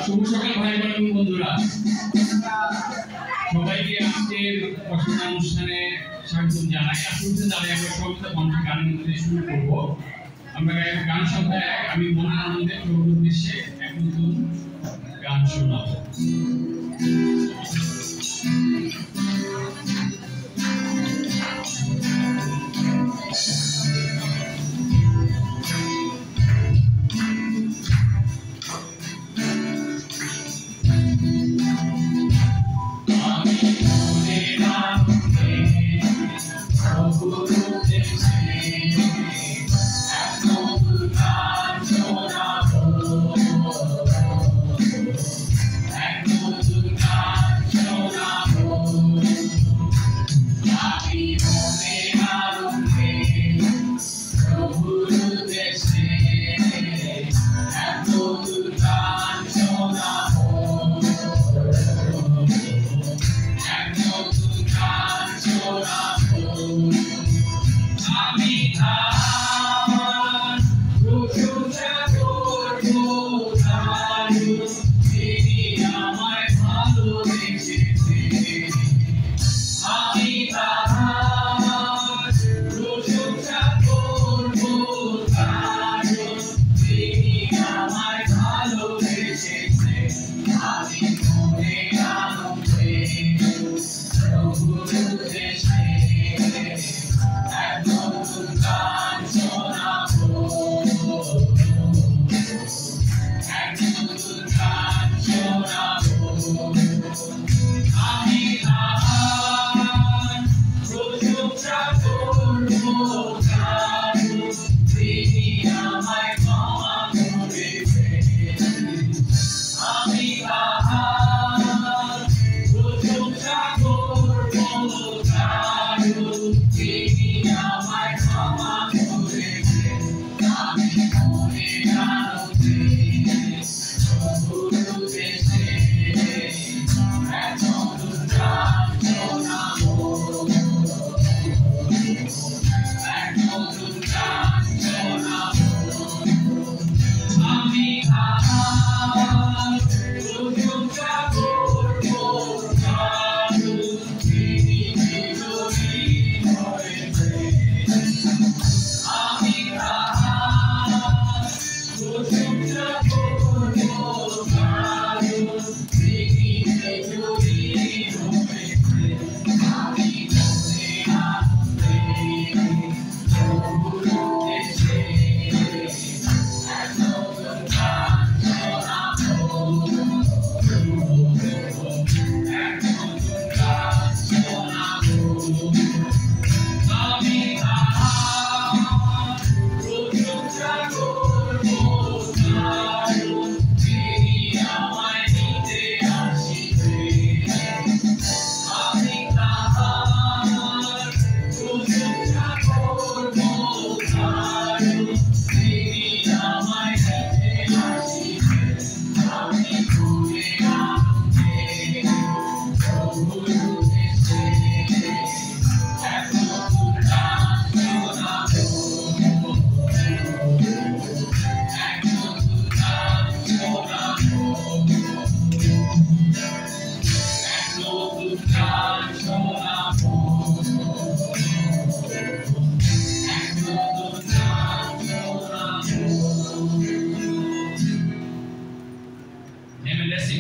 শুভ সকাল ভাই বোন বন্ধুরা, সবাইকে আজকের পড়াশোনা অনুষ্ঠানে স্বাগত জানাই। শুরুতে দাঁড়িয়ে আমরা কবিতা কণ্ঠে গানের মধ্যে শুরু করব। আমরা গান সংখ্যা 1 আমি মনের আনন্দে প্রভুর উদ্দেশ্যে এক নতুন গান শোনাবো।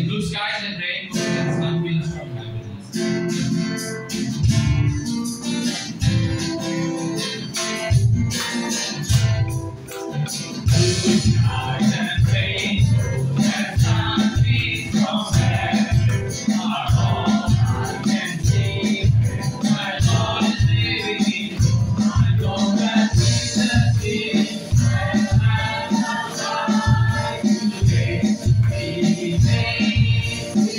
Blue skies and rainbows and sunbeams from happiness. Blue skies and rainbows and sunbeams from heaven are all I can see. My Lord is living in me. I know that Jesus is and I'm alive today. He made me.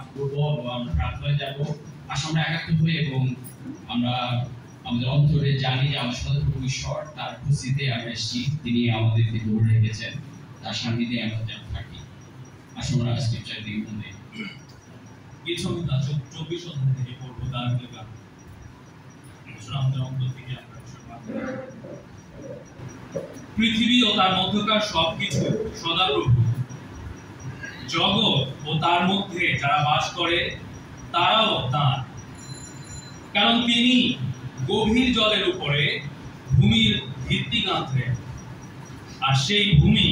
পাঠ করব এবং আমরা প্রার্থনায় যাব। আসলে আমরা একাত্ম হই এবং আমরা আমাদের অন্তরে জানি যে আমার সদাপ্রভু ঈশ্বর তার উপস্থিতিতে আমরা এসেছি, তিনি আমাদেরকে ধরে রেখেছেন, তার সান্নিধ্যে আমরা যেন থাকি। আসলে আমরা স্ক্রিপচার দিকে মন দিই। গীত সংহিতা 24 অধ্যায় থেকে পড়বো দারুণ গান। আমাদের অন্তর থেকে আমরা পৃথিবী ও তার মধ্যকার সবকিছু সদাপ্রভু, জগৎ ও তার মধ্যে যারা বাস করে তারাও তাঁর, কারণ তিনি গভীর জলের উপরে ভূমির ভিত্তি গাঁথলেন, আর সেই ভূমি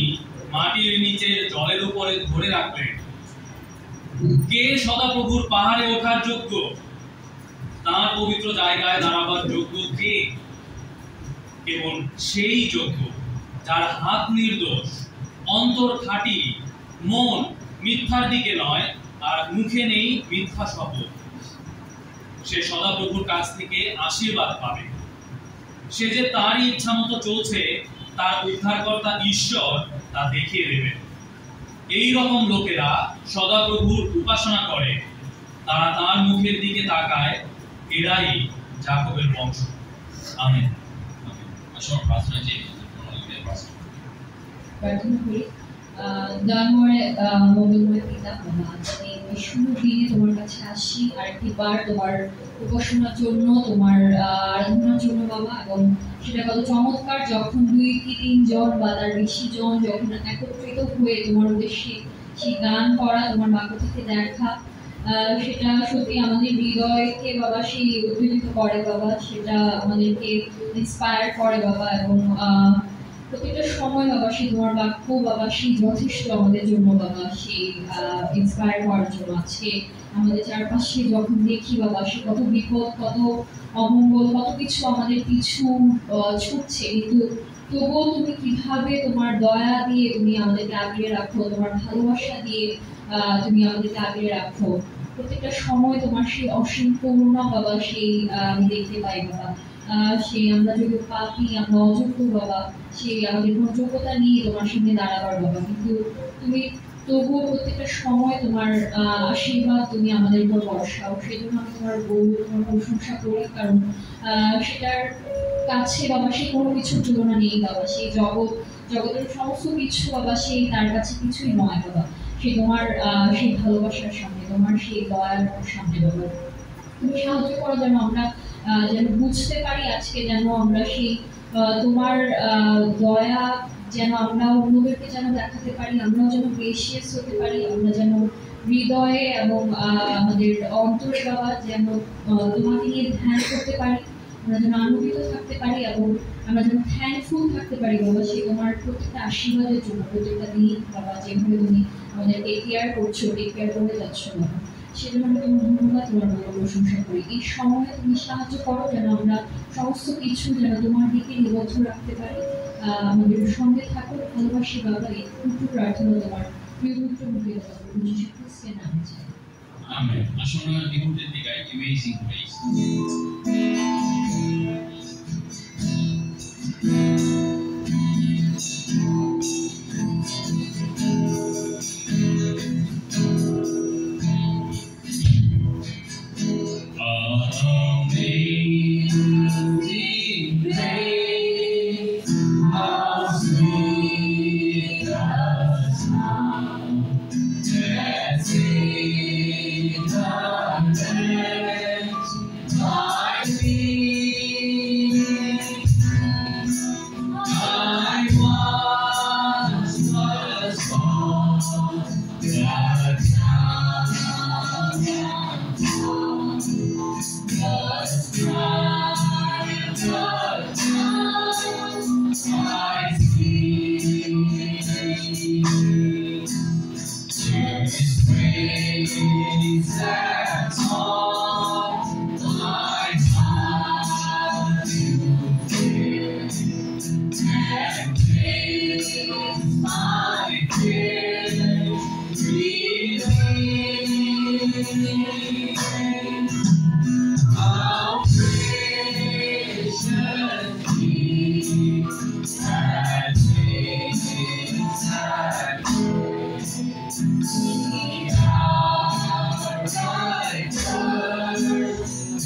মাটির নিচে জলের উপরে ধরে রাখলেন। কে সদাপ্রভুর পাহাড়ে ওঠার যোগ্য? তাঁর পবিত্র জায়গায় দাঁড়াবার যোগ্য কে? কেবল সেই যোগ্য যার হাত নির্দোষ, অন্তর খাঁটি, মন মিথ্যার দিকে নয়, আর মুখে নেই মিথ্যা শপথ। সে সদাপ্রভুর কাছ থেকে আশীর্বাদ পাবে। সে যে তারই ইচ্ছা মতো চলছে, তার উদ্ধারকর্তা ঈশ্বর তা দেখিয়ে দেবেন। এই রকম লোকেরা সদাপ্রভুর উপাসনা করে, তারা তার মুখের দিকে তাকায়, এরাই যাকবের বংশ। আমেন। আসলে প্রার্থনা যে প্রার্থনা করি। দয়াময় মঙ্গলময় পিতা বাবা, আমি এই শুভ দিনে তোমার কাছে আসি আরেকটিবার তোমার উপাসনার জন্য, তোমার আরাধনার জন্য বাবা। এবং সেটা কত চমৎকার যখন 2 কি 3 জন বা তার বেশি জন যখন একত্রিত হয়ে তোমার উদ্দেশ্যে সেই গান করা, তোমার বাক্য থেকে দেখা, সেটা সত্যি আমাদের হৃদয়কে বাবা সেই উদ্বেলিত করে বাবা, সেটা আমাদেরকে ইন্সপায়ার করে বাবা। এবং প্রত্যেকটা সময় বাবা সেই তোমার বাক্য বাবা সেই যথেষ্ট আমাদের জন্য বাবা, সেই ইন্সপায়ার করার জন্য। আজকে আমাদের চারপাশে যখন দেখি বাবা সে কত বিপদ, কত অমঙ্গল, কত কিছু আমাদের পিছু ছুটছে, কিন্তু তবুও তুমি কিভাবে তোমার দয়া দিয়ে তুমি আমাদেরকে আগিয়ে রাখো, তোমার ভালোবাসা দিয়ে তুমি আমাদেরকে আগিয়ে রাখো। প্রত্যেকটা সময় তোমার সেই অসীম করুণা বাবা সেই আমি দেখতে পাই বাবা। সেই আমরা যদি পাপি, আমরা অযোগ্য বাবা, সেই আমাদের কোনো যোগ্যতা নিয়ে তোমার সামনে দাঁড়াবার বাবা, কিন্তু তুমি তবুও প্রত্যেকটা সময় তোমার আশীর্বাদ তুমি আমাদের উপর বর্ষাও। সেই জন্য আমি তোমার তোমার প্রশংসা করি, কারণ সেটার কাছে বাবা সেই কোনো কিছুর তুলনা নেই বাবা। সেই জগতের সমস্ত কিছু বাবা সেই তার কাছে কিছুই নয় বাবা, সে তোমার সেই ভালোবাসার সামনে, তোমার সেই দয়ার সামনে বাবা। তুমি সাহায্য করো যেন আমরা যেন বুঝতে পারি আজকে, যেন আমরা সেই তোমার দয়া যেন আমরা অন্যদেরকে যেন দেখাতে পারি, আমরাও যেন গ্রেসিয়াস হতে পারি, আমরা যেন হৃদয়ে এবং আমাদের অন্তরে বাবা যেন তোমাকে নিয়ে ধ্যান করতে পারি, আমরা যেন আনন্দিত থাকতে পারি এবং আমরা যেন থ্যাঙ্কফুল থাকতে পারি বাবা সেই তোমার প্রত্যেকটা আশীর্বাদের জন্য। প্রত্যেকটা দিন বাবা যেভাবে তুমি আমাদেরকে কেয়ার করছো, টেক কেয়ার করে যাচ্ছ বাবা, সেজন্য আমি তোমার ধন্যবাদ, তোমার বড় প্রশংসা করি। এই সময়ে তুমি সাহায্য করো যেন আমরা সমস্ত কিছু যেন তোমার দিকে নিবদ্ধ রাখতে পারি। আমাদের সঙ্গে থাকো, ভালোবাসি বাবা। এই ক্ষুদ্র প্রার্থনা তোমার প্রিয় পুত্র মুখে যীশু খ্রিস্টের নামে চাই। আমেন। আসলে নিহুতের দিকে অ্যামেজিং গ্রেস।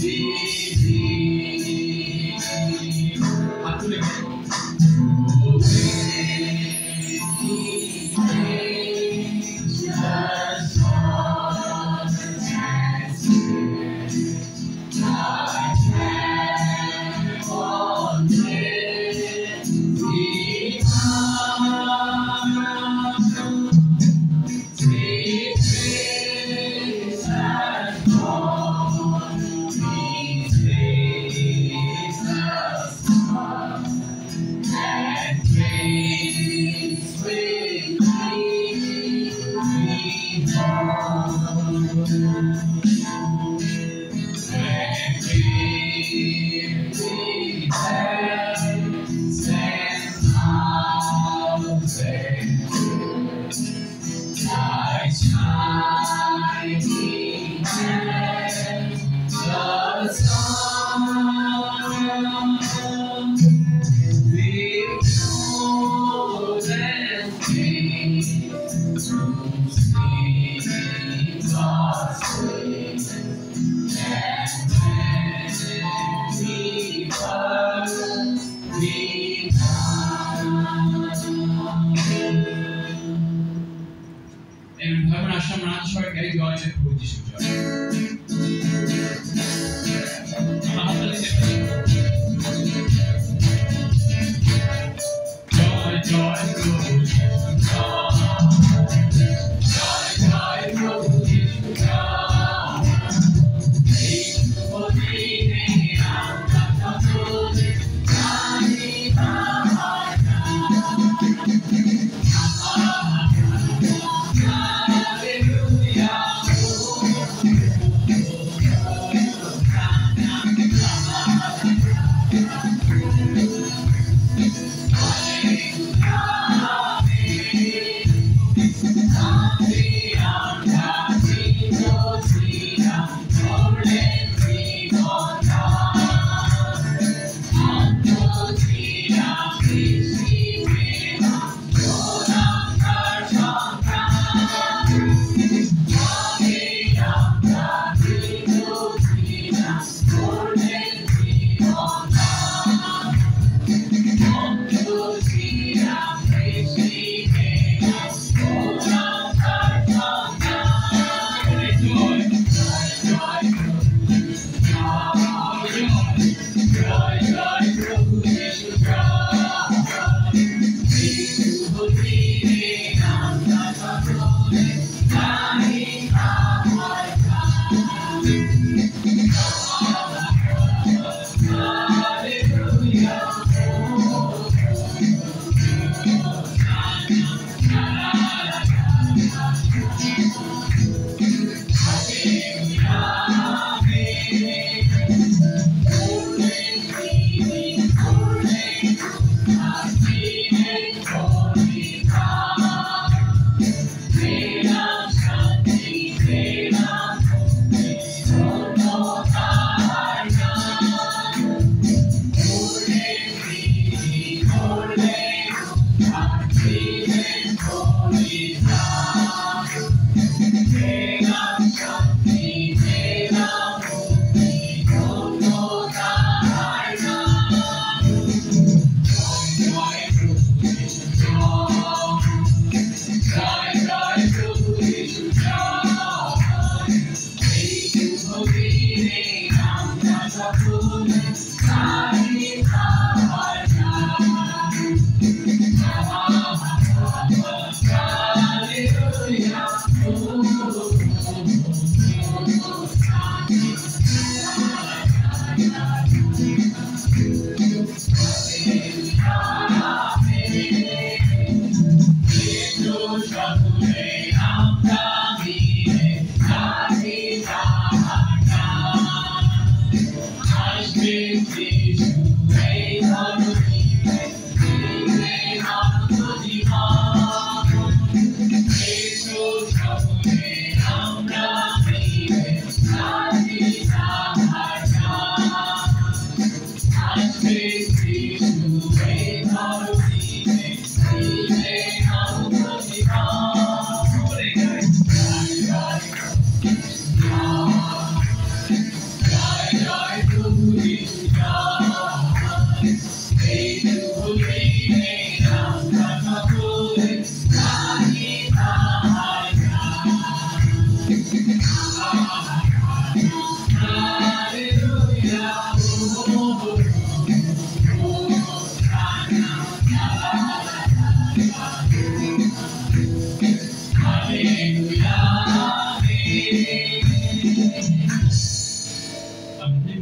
We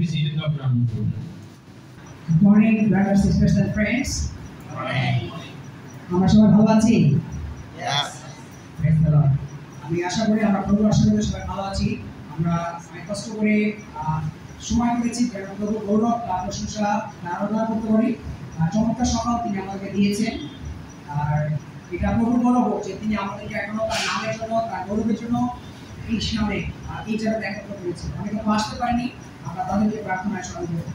বিজিট ডক্টর আমন্ত্রণ। Good morning, brothers, sisters, and friends. আমরা সবাই ভালো আছি? Praise the Lord. আমি আশা করি আমরা প্রভুর আশীর্বাদে সবাই ভালো আছি। আমরা অনেক কষ্ট করে সময় করেছি যেন প্রভু গৌরব তার প্রশংসা আরাধনা করতে পারি। চমৎকার সকাল তিনি আমাদেরকে দিয়েছেন। আর এটা প্রভুর গৌরব যে তিনি আমাদেরকে এখনো তার নামের জন্য তার গৌরবের জন্য এই সামনে এই জায়গায় একত্র করেছেন। অনেকে তো আসতে পারেনি, আমরা তাদেরকে প্রার্থনায় স্মরণ করব।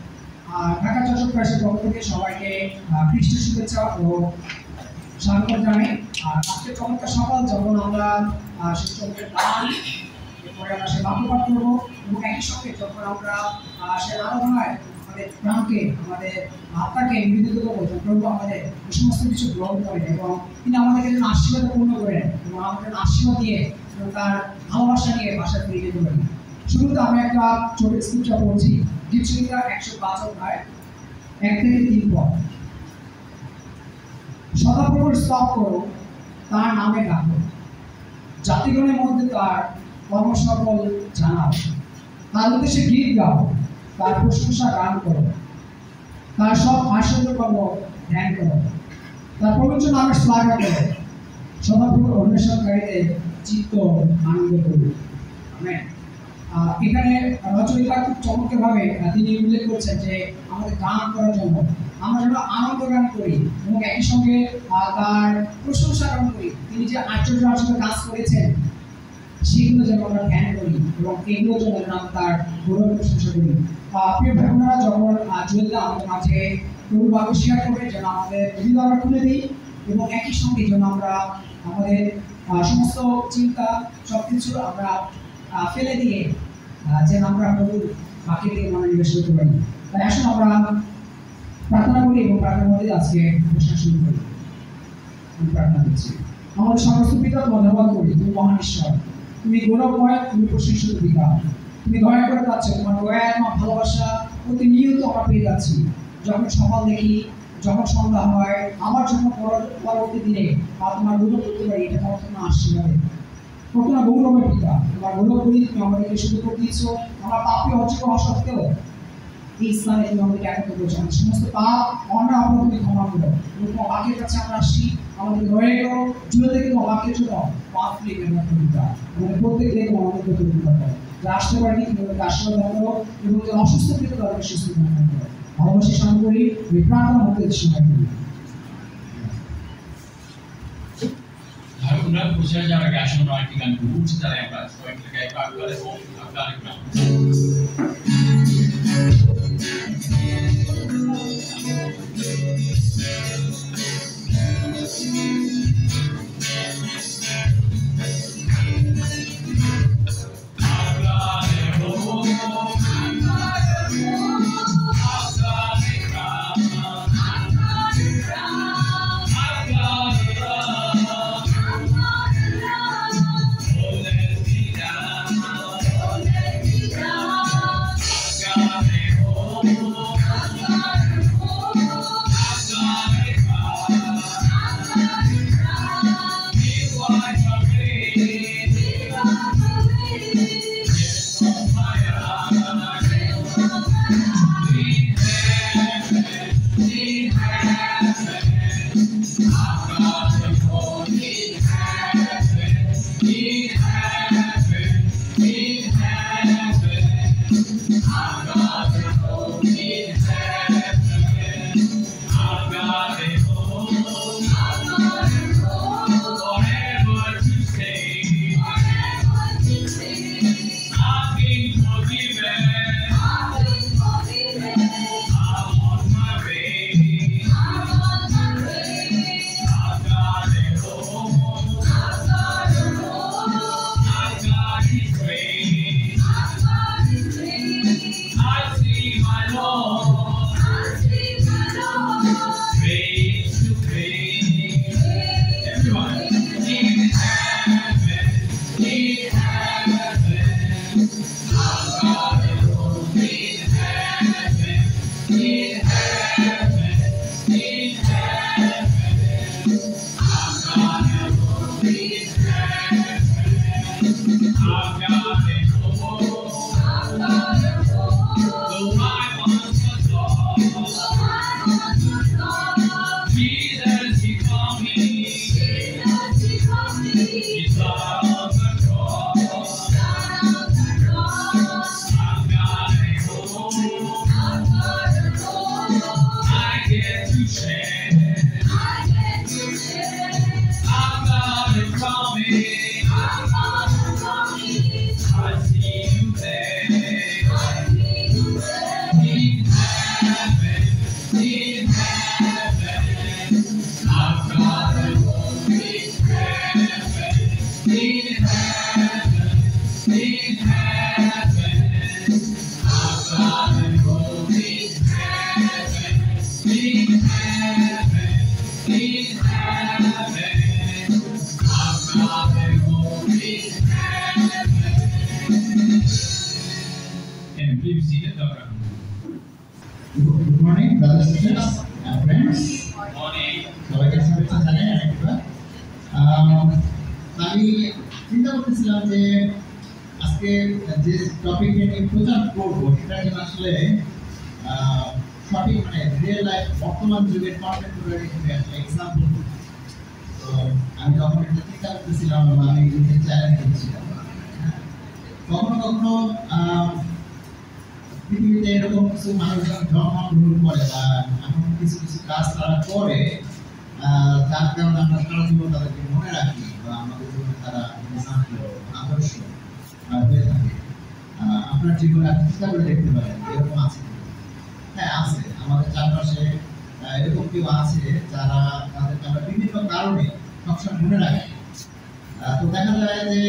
ঢাকা চর্চ প্রেসের পক্ষ থেকে সবাইকে খ্রিস্টের শুভেচ্ছা ও স্বাগত জানাই। আর আজকে চমৎকার সকাল যখন আমরা শিক্ষকের গান, এরপরে আমরা সে বাক্য পাঠ করবো এবং একই সঙ্গে যখন আমরা সে আরাধনায় আমাদের প্রাণকে আমাদের আত্মাকে নিবেদিত করবো, প্রভু আমাদের এই সমস্ত কিছু গ্রহণ করেন এবং তিনি আমাদেরকে যেন আশীর্বাদ পূর্ণ করেন এবং আমাদের আশীর্বাদ দিয়ে এবং তার ভালোবাসা নিয়ে বাসায় ফিরে যেতে পারি। শুরুতে আমি একটা ছোট স্ক্রিপ্টটা পড়ছি, গীতসংহিতা 105 অধ্যায় 1 থেকে 3 পদ। সদাপ্রভুর স্তব করো, তার নামে ডাকো, জাতিগণের মধ্যে তার কর্মসফল জানাও, তার উদ্দেশ্যে গীত গাও, তার প্রশংসা গান করো, তার সব আশ্চর্য কর্ম ধ্যান করো, তার পবিত্র নামের শ্লাঘা করো, সদাপ্রভুর অন্বেষণকারীদের চিত্ত আনন্দ করো। আমেন। এখানে রচয়িতা খুব চমৎকারভাবে তিনি উল্লেখ করছেন যে আমাদের গান করার জন্য আমরা যেন আনন্দ গান করি এবং একই সঙ্গে তার প্রশংসা গান করি। তিনি যে আশ্চর্য আশ্চর্য কাজ করেছেন সেগুলো যেন আমরা ধ্যান করি এবং এগুলো যেন আমরা তার গৌরব প্রশংসা করি। প্রিয় ভাই বোনেরা, যখন জুয়েলদা আমাদের মাঝে প্রভু বাক্য শেয়ার করবে যেন আমাদের হৃদয় আমরা খুলে দিই এবং একই সঙ্গে যেন আমরা আমাদের সমস্ত চিন্তা সবকিছু আমরা ফেলে দিয়ে যেন আমরা প্রভুর বাক্যের দিকে মনোনিবেশ করতে পারি। তাই আসুন আমরা প্রার্থনা করি এবং প্রার্থনার মধ্যে আজকে অনুষ্ঠান শুরু করি। আমি প্রার্থনা করছি। আমাদের সমস্ত পিতা ধন্যবাদ করি, তুমি মহান ঈশ্বর, তুমি গৌরবময়, তুমি প্রশংসিত পিতা। তুমি দয়া করে যাচ্ছ, তোমার দয়া তোমার ভালোবাসা প্রতিনিয়ত আমরা পেয়ে যাচ্ছি। যখন সকাল দেখি, যখন সন্ধ্যা হয়, আমার জন্য পরবর্তী দিনে তোমার গৌরব করতে পারি, এটা তোমার জন্য আশীর্বাদ। কতটা গৌরবের পিতা, তোমার গৌরব করি, তুমি আমাদেরকে শুধু করে দিয়েছ। আমরা পাপে অযোগ্য হওয়া সত্ত্বেও এই স্থানে তুমি আমাদেরকে একত্র করেছো। আমাদের সমস্ত পাপ অন্যায় অপরাধ তুমি ক্ষমা করো এবং তোমার বাক্যের কাছে আমরা আসি, আমাদের দয়া করো, জুড়ে থেকে তোমার বাক্যের জন্য পাপ ফিরে ব্যবহার করিতা আমাদের প্রত্যেককে তোমার আমাদেরকে তৈরি করো। যা আসতে পারেনি তুমি আমাদেরকে আশীর্বাদ করো এবং যে অসুস্থ থেকে তাদেরকে সুস্থ করো। ভালোবাসি স্মরণ করি, ওই প্রার্থনা মধ্যে সময় করি। আমরা বসে যাওয়ার আগে আসুন আরেকটি গান উঠছি, তারা একবার কয়েকটা গায়ে পাক করে এবং কারিক্রম Our God and please see the Dr. Good morning, brothers and sisters and friends. অনেক সবাইকে শুভেচ্ছা জানাই আরেকবার। আমি চিন্তা করতেছিলাম যে আজকে যে টপিক নিয়ে প্রচার করবো সেটা যেন আসলে সঠিক মানে রিয়েল লাইফ বর্তমান যুগের কন্টেম্পোরারি এক্সাম্পল। তো আমি যখন এটা চিন্তা করতেছিলাম আমি নিজে চ্যালেঞ্জ করছিলাম। কখনো কখনো পৃথিবীতে এরকম কিছু মানুষজন জন্মগ্রহণ করে বা এমন কিছু কিছু কাজ তারা করে যার কারণে আমরা সারা জীবন তাদেরকে মনে রাখি বা আমাদের জীবনে তারা আদর্শ হয়ে থাকে। আপনার জীবনে আপনি চিন্তা করে দেখতে পারেন এরকম আছে। হ্যাঁ আছে, আমাদের চারপাশে এরকম কেউ আছে যারা তাদেরকে আমরা বিভিন্ন কারণে সবসময় মনে রাখি। তো দেখা যায় যে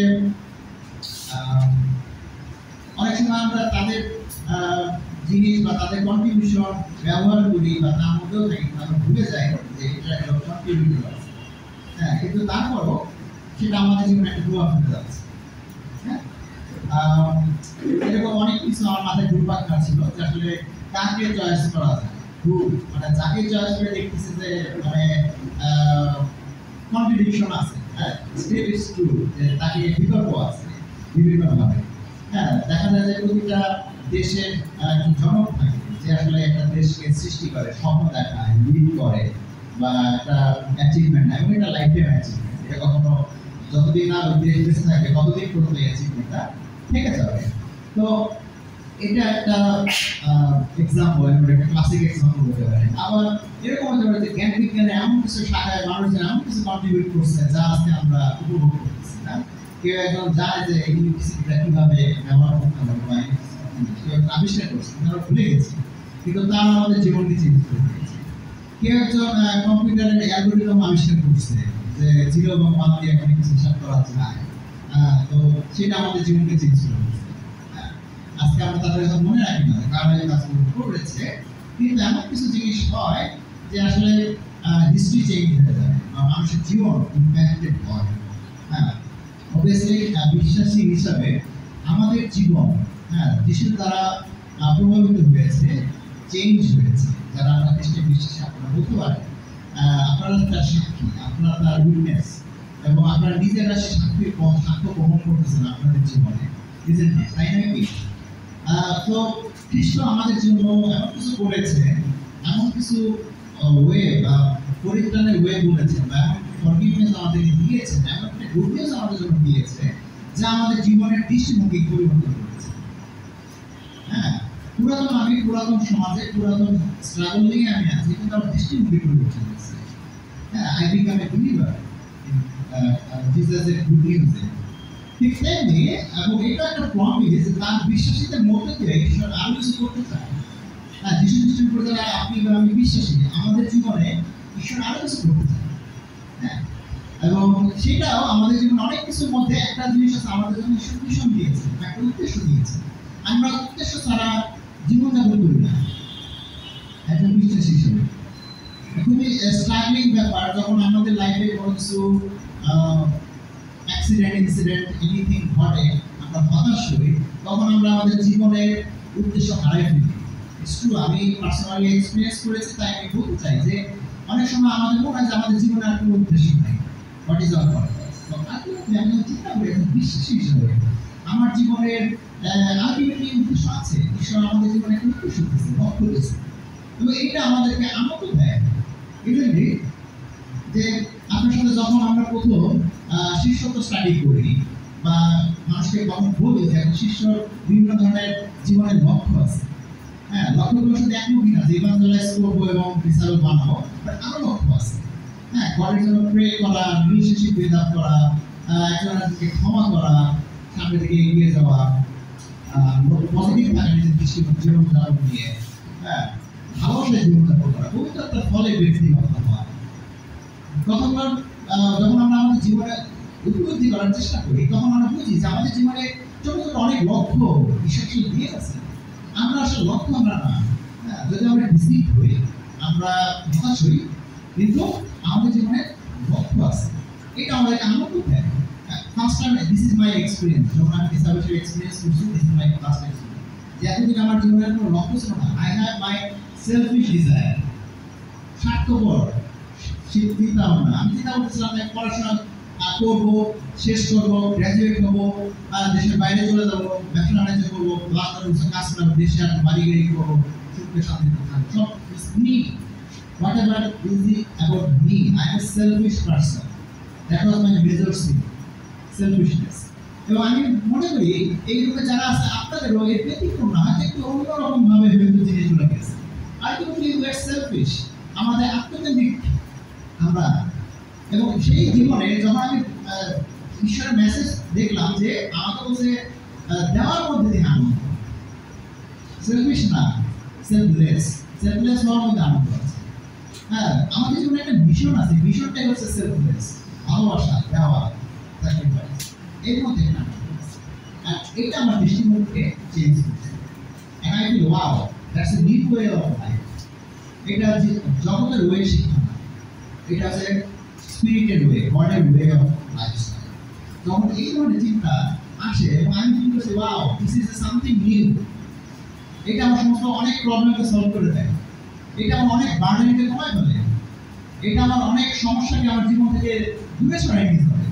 অনেক সময় আমরা তাদের জিনিস বা তাদের কন্ট্রিবিউশন ব্যবহার করি বা তার মধ্যেও থাকি, আমরা ভুলে যাই যে এটা একটা কন্ট্রিবিউট আছে। হ্যাঁ, কিন্তু তারপরও সেটা আমাদের জীবনে একটা প্রভাব ফেলে যাচ্ছে। হ্যাঁ, এরকম অনেক কিছু আমার মাথায় ঘুরপাক খাচ্ছিল যে আসলে কাকে চয়েস করা যায়, মানে যাকে চয়েস করে দেখতেছে যে মানে কন্ট্রিবিউশন আছে। হ্যাঁ, স্টেপ ইজ ট্রু যে তাকে বিকল্প আছে বিভিন্নভাবে। হ্যাঁ, দেখা যায় যে প্রতিটা দেশের একজন জনক থাকে যে আসলে একটা দেশকে সৃষ্টি করে, স্বপ্ন দেখায়, লিড করে বা একটা অ্যাচিভমেন্ট এবং এটা লাইফ টাইম অ্যাচিভমেন্ট। এটা কখনো যতদিন না দেশ বেঁচে থাকে ততদিন পর্যন্ত এই অ্যাচিভমেন্টটা থেকে যাবে। তো এটা একটা এক্সাম্পল, একটা ক্লাসিক এক্সাম্পল বলতে পারেন। আবার এরকম হতে পারে যে জ্ঞান বিজ্ঞানে এমন কিছু শাখায় মানুষজন এমন কিছু কন্ট্রিবিউট করছে যা আজকে আমরা উপভোগ করতেছি না। কেউ একজন জানে যে ইলেকট্রিসিটিটা কিভাবে ব্যবহার করতে হবে বা কেউ আবিষ্কার করছে, তারা ভুলে গেছে, কিন্তু তারা আমাদের জীবনকে চেঞ্জ করে দিয়েছে। কেউ একজন কম্পিউটারের অ্যালগরিদম আবিষ্কার করছে যে 0 এবং 1 দিয়ে এখন কিছু হিসাব করা যায়, তো সেটা আমাদের জীবনকে চেঞ্জ করে দিয়েছে। আজকে আমরা তাদের কথা মনে রাখি না কারণ এই কাজগুলো করেছে, কিন্তু এমন কিছু জিনিস হয় যে আসলে হিস্ট্রি চেঞ্জ হয়ে যায় বা মানুষের জীবন ইম্প্যাক্টেড হয়। হ্যাঁ, অবভিয়াসলি বিশ্বাসী হিসাবে আমাদের জীবন যিশুর দ্বারা প্রভাবিত হয়েছে, চেঞ্জ হয়েছে। যারা আমরা খ্রিস্টান বিশ্বাসী আপনারা বলতে পারেন আপনারা তার সাক্ষী, আপনারা তার উইটনেস এবং আপনারা নিজেরা সে সাক্ষ্য গ্রহণ করতেছেন আপনাদের জীবনে, তাই নাকি? তো খ্রিস্ট আমাদের জন্য এমন কিছু করেছে, এমন কিছু ওয়ে বা পরিত্রাণের ওয়ে বলেছেন বা এমন ফরগিভনেস আমাদেরকে দিয়েছেন, এমন একটা গুড নিউজ আমাদের জন্য দিয়েছে যা আমাদের জীবনের দৃষ্টিভঙ্গি পরিবর্তন করেছে। হ্যাঁ, পুরাতন সমাজে পুরাতন স্ট্রাগল নিয়ে আমি আছি, কিন্তু আমার দৃষ্টিভঙ্গি পরিবর্তন হয়েছে। হ্যাঁ, আই বিকাম এ বিলিভার জিসাসের গুড নিউজে। ঠিক তেমনি এবং এটা একটা প্রমিস, তার বিশ্বাসীদের মধ্যে দিয়ে ঈশ্বর আরো কিছু করতে চায়। হ্যাঁ, যিশু খ্রিস্টের উপর যারা আপনি বা আমি বিশ্বাসী, আমাদের জীবনে ঈশ্বর আরো কিছু করতে চায়। হ্যাঁ, এবং সেটাও আমাদের জীবনে অনেক কিছুর মধ্যে একটা জিনিস আছে, আমাদের জন্য ঈশ্বর মিশন দিয়েছে, একটা উদ্দেশ্য দিয়েছে। আমরা উদ্দেশ্য ছাড়া জীবনযাপন করি না একজন বিশ্বাসী হিসেবে। খুবই স্ট্রাগলিং ব্যাপার যখন আমাদের লাইফে কোনো কিছু অ্যাক্সিডেন্ট, ইনসিডেন্ট, এনিথিং ঘটে, আমরা হতাশ হই, তখন আমরা আমাদের জীবনের উদ্দেশ্য হারাই ফেলি। আমি পার্সোনালি এক্সপিরিয়েন্স করেছি, তাই আমি বলতে চাই যে অনেক সময় আমাদের মনে হয় যে আমাদের জীবনে আর কোনো উদ্দেশ্য নেই। What is our purpose? তো আলটিমেটলি আমি চিন্তা করি একজন বিশ্বাসী হিসেবে আমার জীবনের আলটিমেটলি উদ্দেশ্য আছে। ঈশ্বর আমাদের জীবনে একটা উদ্দেশ্য দিয়েছে, লক্ষ্য দিয়েছে, এবং এটা আমাদেরকে আনন্দ দেয়। এজন্যই যে আপনার সাথে যখন আমরা প্রথম শিষ্যত্ব স্টাডি করি বা মানুষকে যখন বলি যে একটা শিষ্যর বিভিন্ন ধরনের জীবনের লক্ষ্য আছে। হ্যাঁ, লক্ষ্যগুলো শুধু একমুখী না যে ইভাঞ্জেলাইজ করবো এবং ডিসাইবল বানাবো, বাট আরো লক্ষ্য আছে। হ্যাঁ, গডের জন্য প্রে করা, রিলেশনশিপ বিল্ড আপ করা, একজনকে ক্ষমা করা, সামনের দিকে এগিয়ে যাওয়া, পজিটিভ থাকা নিজের জীবনযাপন নিয়ে, হ্যাঁ, ভালোবাসায় জীবনযাপন করা, পবিত্রতার ফলে ব্যক্তিগত হওয়া। যখন আমরা আমাদের জীবনে উপলব্ধি করার চেষ্টা করি, তখন আমরা বুঝি যে আমাদের জীবনে ছোট ছোট অনেক লক্ষ্য ঈশ্বর দিয়ে আছে। আমরা আসলে লক্ষ্য আমরা না, যদি আমরা ডিসিভ হই, আমরা হতাশ হই, কিন্তু আমাদের জীবনে লক্ষ্য আছে। এটা আমাদেরকে আনন্দ দেয়। First time, this is my experience, যখন আমি ডিসাবিলিটির এক্সপিরিয়েন্স করছি, this is my first experience. যে এতদিন আমার জীবনের কোনো লক্ষ্য ছিল না। I have my selfish desire, স্বার্থপর চিন্তা ভাবনা। আমি চিন্তা করতেছিলাম যে পড়াশোনা করবো, শেষ করবো, গ্র্যাজুয়েট হবো, দেশের বাইরে চলে যাবো, ব্যবসা বাণিজ্য করবো, কাজ করবো, দেশে আর বাড়ি গাড়ি করবো, সুখে শান্তিতে থাকবো। সব me, whatever is it about me, I am a selfish person. That was my major sin, selfishness. এবং আমি মনে করি এই রূপে যারা আছে আপনাদেরও এর ব্যতিক্রম না, হয়তো একটু অন্যরকম ভাবে হয়তো জিনিসগুলো গেছে। আলটিমেটলি উই আর সেলফিশ, আমাদের আত্মকেন্দ্রিক আমরা। এবং সেই জীবনে যখন আমি ঈশ্বরের মেসেজ দেখলাম যে আমাকে বলছে দেওয়ার মধ্যে দিয়ে আনন্দ, সেলফিশ না, সেলফলেস, সেলফলেস হওয়ার মধ্যে আনন্দ আছে। হ্যাঁ, আমাদের জীবনে একটা মিশন আছে, মিশনটাই হচ্ছে সেলফলেস, ভালোবাসা, দেওয়া, স্যাক্রিফাইস, এর মধ্যে একটা আনন্দ আছে। আর এটা আমার দৃষ্টিভঙ্গিকে চেঞ্জ করছে। And I feel wow, that's a new way of life. এটা জগতের ওয়ে শিক্ষা না, এটা হচ্ছে স্পিরিটেড ওয়ে, গডের ওয়ে অফ লাইফস্টাইল। যখন এই ধরনের চিন্তা আসে এবং আমি ফিল করছি wow, this is something new, এটা আমার সমস্ত অনেক প্রবলেমকে সলভ করে দেয়, এটা আমার অনেক বার্ডেনকে কমায় ফেলে, এটা আমার অনেক সমস্যাকে আমার জীবন থেকে দূরে সরাই নিতে পারে।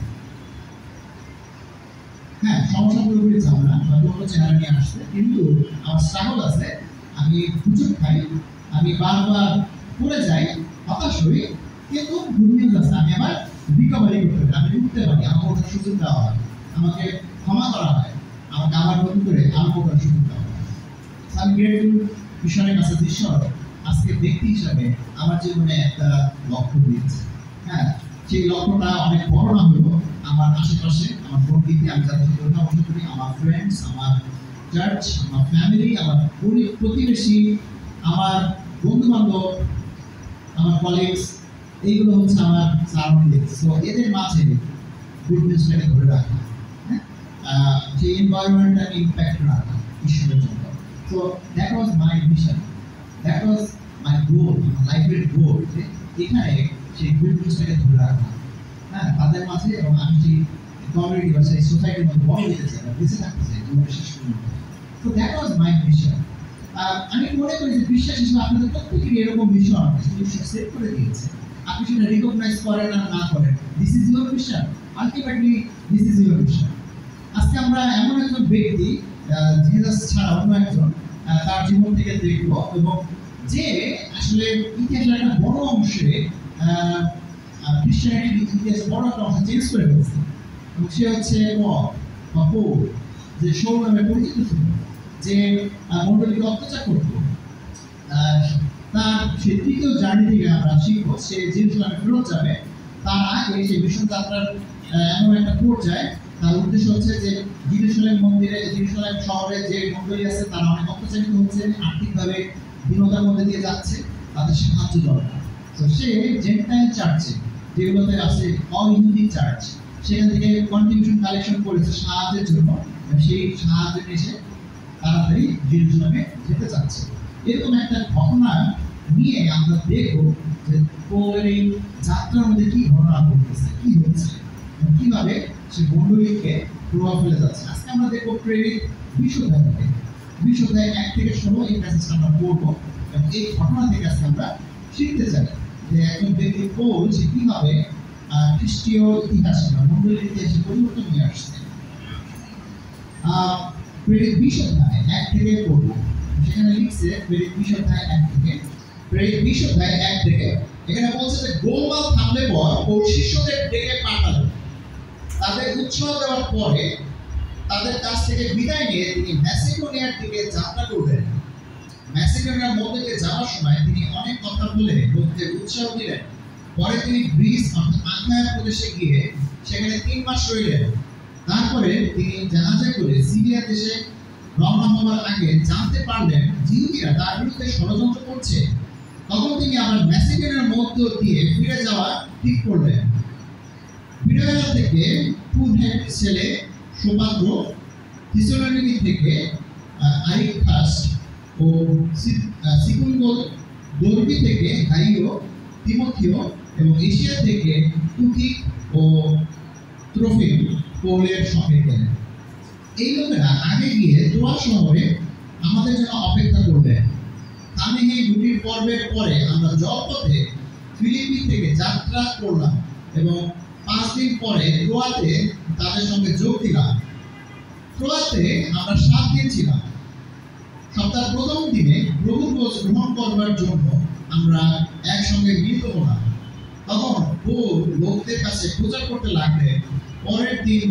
হ্যাঁ, সমস্যা পুরোপুরি যাব না, হয়তো অন্য চেহারা নিয়ে আসছে, কিন্তু আমার স্ট্রাগল আছে, আমি হুচুট খাই, আমি বারবার পড়ে যাই, হতাশ হই, কিন্তু গুড নিউজ আছে, আমি আবার রিকভারি করতে পারি, আমি উঠতে পারি, আমাকে ওঠার সুযোগ দেওয়া হয়, আমাকে ক্ষমা করা হয়, আমাকে আবার নতুন করে আরম্ভ করার সুযোগ দেওয়া হয়। আমি গ্রেটফুল ঈশ্বরের কাছে, ঈশ্বর আজকে ব্যক্তি হিসাবে আমার জীবনে একটা লক্ষ্য দিয়েছে। হ্যাঁ, সেই লক্ষ্যটা অনেক বড় না হলেও আমার আশেপাশে, আমার বন্ধুকে আমি যাদের সাথে কথা বলতে করি, আমার ফ্রেন্ডস, আমার চার্চ, আমার ফ্যামিলি, আমার প্রতিবেশী, আমার বন্ধু বান্ধব, আমার কলিগস, এইগুলো হচ্ছে আমার সারাউন্ডিং। সো এদের মাঝে গুড নিউজটাকে ধরে রাখা, হ্যাঁ, যে এনভায়রনমেন্টটাকে ইম্প্যাক্ট রাখা ঈশ্বরের জন্য। So that was my mission, that was my goal, লাইফের গোল, যে এখানে সেই গুড নিউজটাকে ধরে রাখা, হ্যাঁ, তাদের মাঝে, এবং আমি সেই কমিউনিটি বা সেই সোসাইটির মধ্যে বড় দিতে চাই, বেঁচে থাকতে চাই জীবনের শেষ পর্যন্ত। তো দ্যাট ওয়াজ মাই মিশন। আমি মনে করি যে বিশ্বাস হিসেবে আপনাদের প্রত্যেকেরই এরকম মিশন ঈশ্বর সেট করে দিয়েছে, আপনি সেটা রিকগনাইজ করেন আর না করেন, this is your mission, ultimately this is your mission. আজকে আমরা এমন একজন ব্যক্তি, জিসাস ছাড়া অন্য একজন, তার জীবন থেকে দেখব, এবং যে আসলে ইতিহাসের একটা বড় অংশে খ্রিস্টানিটির ইতিহাস বড় একটা অংশ চেঞ্জ করে ফেলছে, এবং সে হচ্ছে পৌল, যে শৌল নামে পরিচিত ছিল, যে মণ্ডলীকে অত্যাচার করত। তার সে তৃতীয় জার্নি থেকে আমরা শিখব, সে জেরুজালেমে ফেরত যাবে, তার আগে সেই মিশন যাত্রার এমন একটা পর্যায়ে তার উদ্দেশ্য হচ্ছে যে জেরুজালেম মন্দিরে, জেরুজালেম শহরে যে মণ্ডলী আছে তারা অনেক অত্যাচারিত হচ্ছে, আর্থিকভাবে বিনোদার মধ্যে দিয়ে যাচ্ছে, তাদের সাহায্য দরকার। তো সে জেন্টাইল চার্চে, যেগুলোতে আছে অ-ইহুদি চার্চ, সেখান থেকে কন্ট্রিবিউশন কালেকশন করেছে সাহায্যের জন্য, সেই সাহায্য নিয়ে তাড়াতাড়ি জেরুজালেমে যেতে চাচ্ছে। এরকম একটা ঘটনা নিয়ে আমরা দেখব যে পৌলের এই যাত্রার মধ্যে কি ঘটনা ঘটতেছে, কি হচ্ছে, কিভাবে সে মণ্ডলীকে প্রভাব ফেলে যাচ্ছে। আজকে আমরা দেখবো প্রেরিত 20 অধ্যায় থেকে, 20 অধ্যায় 1 থেকে 16 এই প্যাসেজটা আমরা পড়বো, এবং এই ঘটনা থেকে আজকে আমরা শিখতে চাই যে একজন ব্যক্তি পৌল সে কিভাবে খ্রিস্টীয় ইতিহাসে বা মণ্ডলীর ইতিহাসে পরিবর্তন নিয়ে আসছে। প্রেরিত 20 অধ্যায় 1 থেকে পড়বো, সেখানে লিখছে প্রেরিত 20 অধ্যায় 1 থেকে, প্রেরিত 20 অধ্যায় 1 থেকে এখানে বলছে যে গোলমাল থামলে পর ও শিষ্যদের ডেকে পাঠালো, তাদের উৎসাহ দেওয়ার পরে তাদের কাছ থেকে বিদায় নিয়ে তিনি ম্যাসিডোনিয়ার দিকে যাত্রা করলেন। ম্যাসিডোনিয়ার মধ্যে দিয়ে যাওয়ার সময় তিনি অনেক কথা বলে লোকদের উৎসাহ দিলেন। পরে তিনি গ্রিস অর্থাৎ আখায়া প্রদেশে গিয়ে সেখানে 3 মাস রইলেন। তারপরে তিনি জাহাজে করে সিরিয়া দেশে রওনা হওয়ার আগে জানতে পারলেন জিহুদীরা তার বিরুদ্ধে ষড়যন্ত্র করছে। তখন তিনি আবার ম্যাসিডোনিয়ার মধ্য দিয়ে ফিরে যাওয়া ঠিক করলেন। ফিরে থেকে পুনের ছেলে সোপাত্র, থিসোলনিকি থেকে আরিস্টার্খাস ও সিকুন্দর, দর্বী থেকে গাইও, তিমোথেও এবং এশিয়া থেকে তুকিক ও ত্রোফিম পৌলের সঙ্গে গেলেন। এই লোকেরা আগে গিয়ে ত্রোয়া শহরে আমাদের জন্য অপেক্ষা করবেন। আমি এই দুটি পর্বের পরে আমরা জলপথে ফিলিপি থেকে যাত্রা করলাম এবং 5 দিন পরে ট্রোয়াতে তাদের সঙ্গে যোগ দিলাম। ট্রোয়াতে আমরা 7 দিন ছিলাম। সপ্তাহের প্রথম দিনে প্রভুর খোঁজ গ্রহণ করবার জন্য আমরা একসঙ্গে মিলিত হলাম। তখন পৌল লোকদের কাছে প্রচার করতে লাগলেন। পরের দিন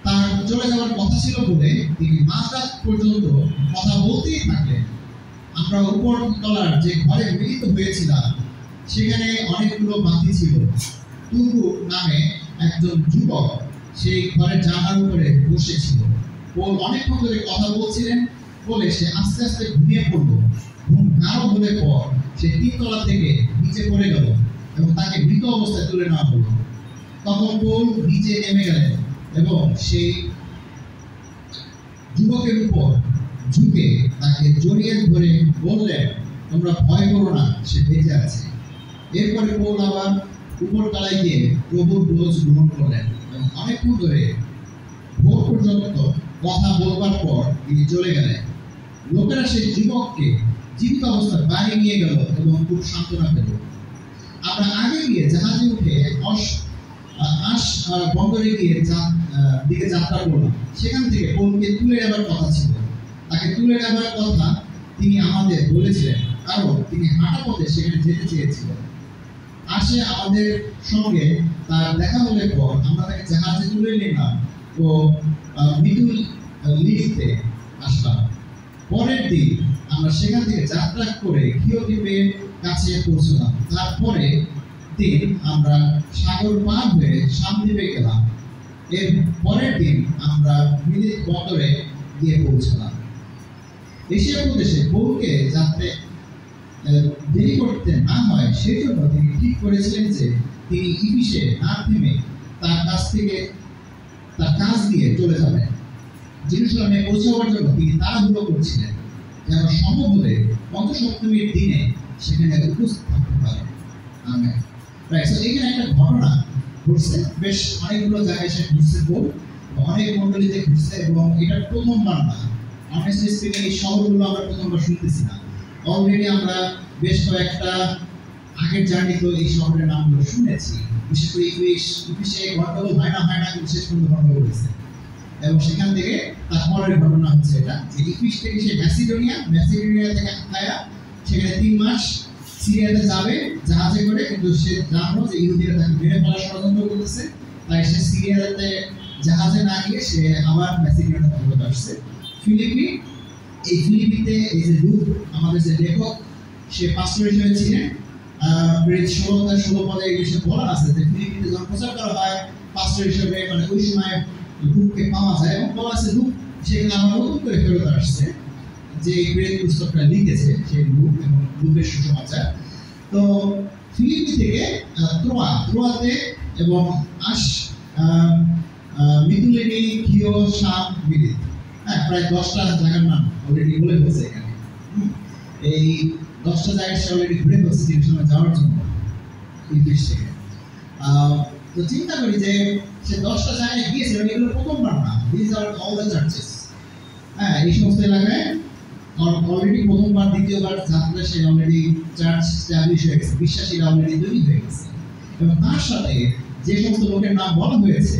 তার চলে যাওয়ার কথা ছিল বলে তিনি মাঝরাত পর্যন্ত কথা বলতেই থাকলেন। আমরা উপর তলার যে ঘরে মিলিত হয়েছিলাম সেখানে অনেকগুলো বাতি ছিল। তুবু নামে একজন যুবক সেই ঘরের জানালার উপরে বসেছিল। পৌল অনেকক্ষণ ধরে কথা বলছিলেন বলে সে আস্তে আস্তে ঘুমিয়ে পড়ল। ঘুম গাঢ় হলে পর সে 3 তলা থেকে নিচে পড়ে গেল এবং তাকে মৃত অবস্থায় তুলে নেওয়া হলো। তখন পৌল নিচে নেমে গেলেন এবং সেই যুবকের উপর ঝুঁকে তাকে জড়িয়ে ধরে বললেন, তোমরা ভয় করো না, সে বেঁচে আছে। এরপরে পৌল আবার উপর তলায় গিয়ে প্রভুর খোঁজ গ্রহণ করলেন এবং অনেকক্ষণ ধরে ভোর পর্যন্ত কথা বলবার পর তিনি চলে গেলেন। লোকেরা সেই যুবককে জীবিত অবস্থায় বাইরে নিয়ে গেল এবং খুব সান্ত্বনা পেল। আমরা আগে গিয়ে জাহাজে উঠে আশ বন্দরে গিয়ে দিকে যাত্রা করলাম। সেখান থেকে পৌলকে তুলে নেবার কথা ছিল। তাকে তুলে নেবার কথা তিনি আমাদের বলেছিলেন, কারণ তিনি হাঁটা পথে সেখানে যেতে চেয়েছিলেন। আসে আমাদের সঙ্গে তার দেখা হলে পর আমরা তাকে জাহাজে তুলে নিলাম ও মিতুলিতে আসলাম। পরের দিন আমরা সেখান থেকে যাত্রা করে ক্ষীয় দ্বীপের কাছে পৌঁছলাম। তারপরে দিন আমরা সাগর পার হয়ে সামদ্বীপে গেলাম। এর পরের দিন আমরা মিলিত বন্দরে গিয়ে পৌঁছলাম। এশিয়া প্রদেশে পৌলকে যাতে দেরি করতে না হয় সেই জন্য তিনি ঠিক করেছিলেন যে তিনি ইফিসে না থেমে তার কাজ দিয়ে চলে যাবেন। জেরুজালেমে পৌঁছাবার জন্য তিনি তাড়াহুড়ো করছিলেন যেন সম্ভব হলে পঞ্চসপ্তমীর দিনে সেখানে উপস্থিত থাকতে পারেন। আমেন। রাইট, সো এখানে একটা ঘটনা ঘটছে, বেশ অনেকগুলো জায়গায় সে ঘুরছে, অনেক মন্ডলীতে ঘুরছে এবং এটা প্রথমবার না। অনেস্টলি স্পিকিং এই শহরগুলো আমরা প্রথমবার শুনতেছি না। অলরেডি আমরা বেশ কয়েকটা আগের জার্নি তো এই শহরের নামগুলো শুনেছি, বিশেষ করে ইফিসে গন্ডগোল হয় না কিন্তু শেষ পর্যন্ত গন্ডগোল হয়েছে। এবং সেখান থেকে তার পরের ঘটনা হচ্ছে এটা যে ইফিস থেকে সে ম্যাসিডোনিয়া থেকে আখায়া সেখানে 3 মাস সিরিয়াতে যাবে জাহাজে করে, কিন্তু সে জানলো যে ইহুদিরা তাকে মেরে ফেলার ষড়যন্ত্র করতেছে, তাই সে সিরিয়াতে জাহাজে না গিয়ে সে আবার ম্যাসিডোনিয়াতে ফেরত আসছে। ফিলিপি, এই ফিলিপিতে এই যে লুক আমাদের যে লেখক সে পাস্টর হিসেবে ছিলেন। 16 পদে এই বিষয়ে বলা আছে যে ফিলিপিতে যখন প্রচার করা হয় পাস্টর হিসেবে মানে ওই সময় লুককে পাওয়া যায় এবং বলা আছে লুক সেখানে আবার নতুন করে ফেরত আসছে যে প্রেরিত পুস্তকটা লিখেছে সেই লুক এবং লুকের সুসমাচার। তো ফিলিপি থেকে ত্রোয়াতে এবং মিতুলিনি, ক্ষীয়, শাম, মিলিত, প্রায় 10টা জায়গার নাম অলরেডি বলে ফেলছে এখানে। এই 10টা জায়গায় সে অলরেডি ঘুরে ফেলছে জেরুজালেমে যাওয়ার জন্য ইফিস থেকে। তো চিন্তা করি যে সে 10টা জায়গায় গিয়েছে, এগুলো প্রথমবার না, this are all the churches. এই সমস্ত এলাকায় অলরেডি প্রথমবার দ্বিতীয়বার যাত্রা সে অলরেডি চার্চ স্ট্যাবলিশ হয়ে গেছে, বিশ্বাসীরা অলরেডি তৈরি হয়ে গেছে। এবং তার সাথে যে সমস্ত লোকের নাম বলা হয়েছে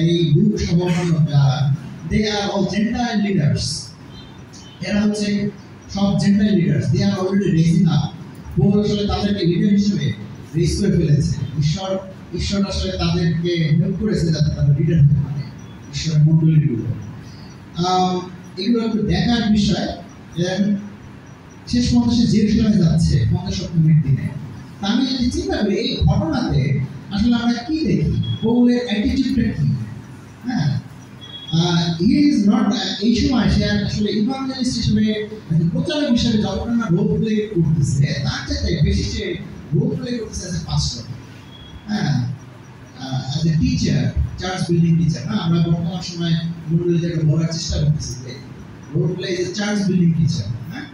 এই লুক সহ they are all Gentile leaders. এরা হচ্ছে সব Gentile leaders. They are already raising up. Paul আসলে তাদেরকে লিডার হিসেবে রেজ করে ফেলেছে। ঈশ্বর আসলে তাদেরকে হেল্প করেছে যাতে তারা লিডার হতে পারে ঈশ্বরের মণ্ডলীগুলো। এগুলো একটু দেখার বিষয়। শেষ পর্যন্ত সে জেরুজালেমে যাচ্ছে ৫০ দিনে। তা আমি যদি চিন্তা করি এই ঘটনাতে আসলে আমরা কি দেখি, পৌলের অ্যাটিটিউডটা কি? হ্যাঁ, he is not এই সময় সে আসলে ইভাঞ্জেলিস্ট হিসেবে প্রচারক হিসেবে যতটা না রোল প্লে করতেছে তার চাইতে বেশি সে রোল প্লে করতেছে অ্যাজ এ পাস্টর। হ্যাঁ, as a teacher, church building teacher. না, আমরা বর্তমান সময় মন্ডলীতে একটা বলার চেষ্টা করতেছি যে role play is a church building teacher. হ্যাঁ,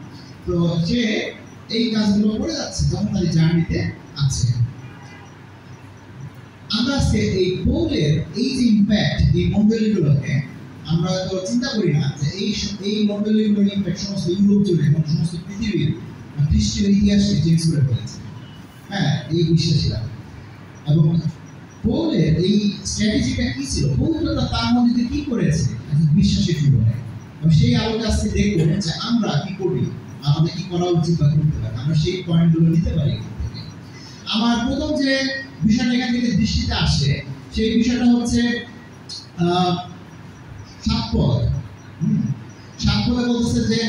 তো সে এই কাজগুলো করে যাচ্ছে যখন তার জার্নিতে আছে। আমরা আজকে এই পৌলের এই যে ইম্প্যাক্ট এই মন্ডলীগুলোকে আমরা হয়তো চিন্তা করি না যে এই মণ্ডলীগুলোর ইম্প্যাক্ট সমস্ত ইউরোপ জুড়ে এবং সমস্ত পৃথিবীর খ্রিস্টীয় ইতিহাসকে চেঞ্জ করে ফেলেছে। হ্যাঁ, এই বিশ্বাসীরা। এবং পৌলের এই স্ট্র্যাটেজিটা কি ছিল, পবিত্রতা তার মধ্যে কি করেছে বিশ্বাসী জীবনে, এবং সেই আলোকে আজকে দেখবো যে আমরা কি করি, আমাদের কি করা উচিত বা করতে পারি, আমরা সেই পয়েন্টগুলো নিতে পারি এখান থেকে। আমার প্রথম যে বিষয়টা এখান থেকে দৃষ্টিতে আসে সেই বিষয়টা হচ্ছে সাতপদ। সাতপদে বলতেছে যে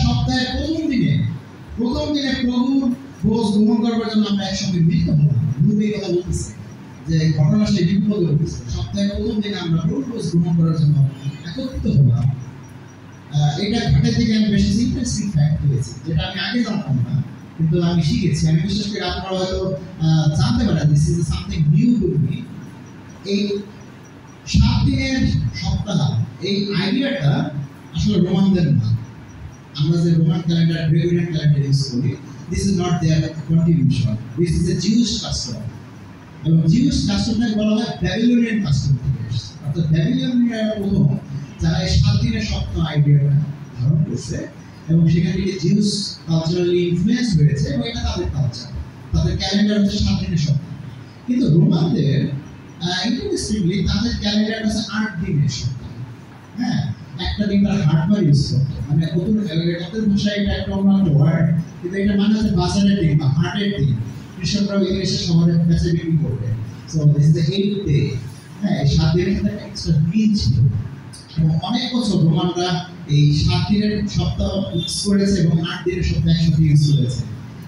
সপ্তাহের প্রথম দিনে প্রভুর ভোজ গ্রহণ করবার জন্য আমরা একসঙ্গে মিলিত হলাম। গ্রুপে এই কথা বলতেছে যে ঘটনা সেই বিপদে উঠেছে, সপ্তাহের প্রথম দিনে আমরা প্রভুর ভোজ গ্রহণ করার জন্য একত্রিত হলাম। এটা ঘাটের থেকে আমি বেশ ইন্টারেস্টিং ফ্যাক্ট পেয়েছি, যেটা আমি আগে জানতাম না, কিন্তু আমি শিখেছি। আমি বিশেষ করে আপনারা হয়তো জানতে পারেন, this is something new to me. এই 7 দিনের সপ্তাহ, এই আইডিয়াটা আসলে রোমানদের না। আমরা যে Roman calendar, Gregorian calendar use করি, this is not their contribution, this is a Jews custom. এবং জিউস কাস্টমটাকে বলা হয় ব্যাবিলনিয়ান কাস্টম থেকে এসেছে। অর্থাৎ ব্যাবিলনিয়ান প্রথম যারা এই 7 দিনের সপ্তাহ আইডিয়াটা ধারণ করছে, এবং সেখান থেকে জিউস কালচারালি ইনফ্লুয়েন্স হয়েছে, এবং এটা তাদের কালচার, তাদের ক্যালেন্ডার হচ্ছে 7 দিনের সপ্তাহ। কিন্তু রোমানদের ইন্টারেস্টিংলি তাদের ক্যালেন্ডার হচ্ছে 8 দিনের সপ্তাহ। হ্যাঁ, একটা দিন তারা হাটবার ইউজ করতো, মানে ওদের ভাষায় এটা একটা অন্য একটা ওয়ার্ড, কিন্তু এটা মানে হচ্ছে বাজারের দিন বা হাটের দিন। কৃষকরা ওইখানে এসে শহরে বেচে বিক্রি করবে। So this is the 8th day. হ্যাঁ, এই 7 দিনের সাথে একটা এক্সট্রা দিন ছিল, এবং অনেক বছর রোমানরা এই 7 দিনের সপ্তাহ ইউজ করেছে এবং 8 দিনের সপ্তাহ একসাথে ইউজ করেছে।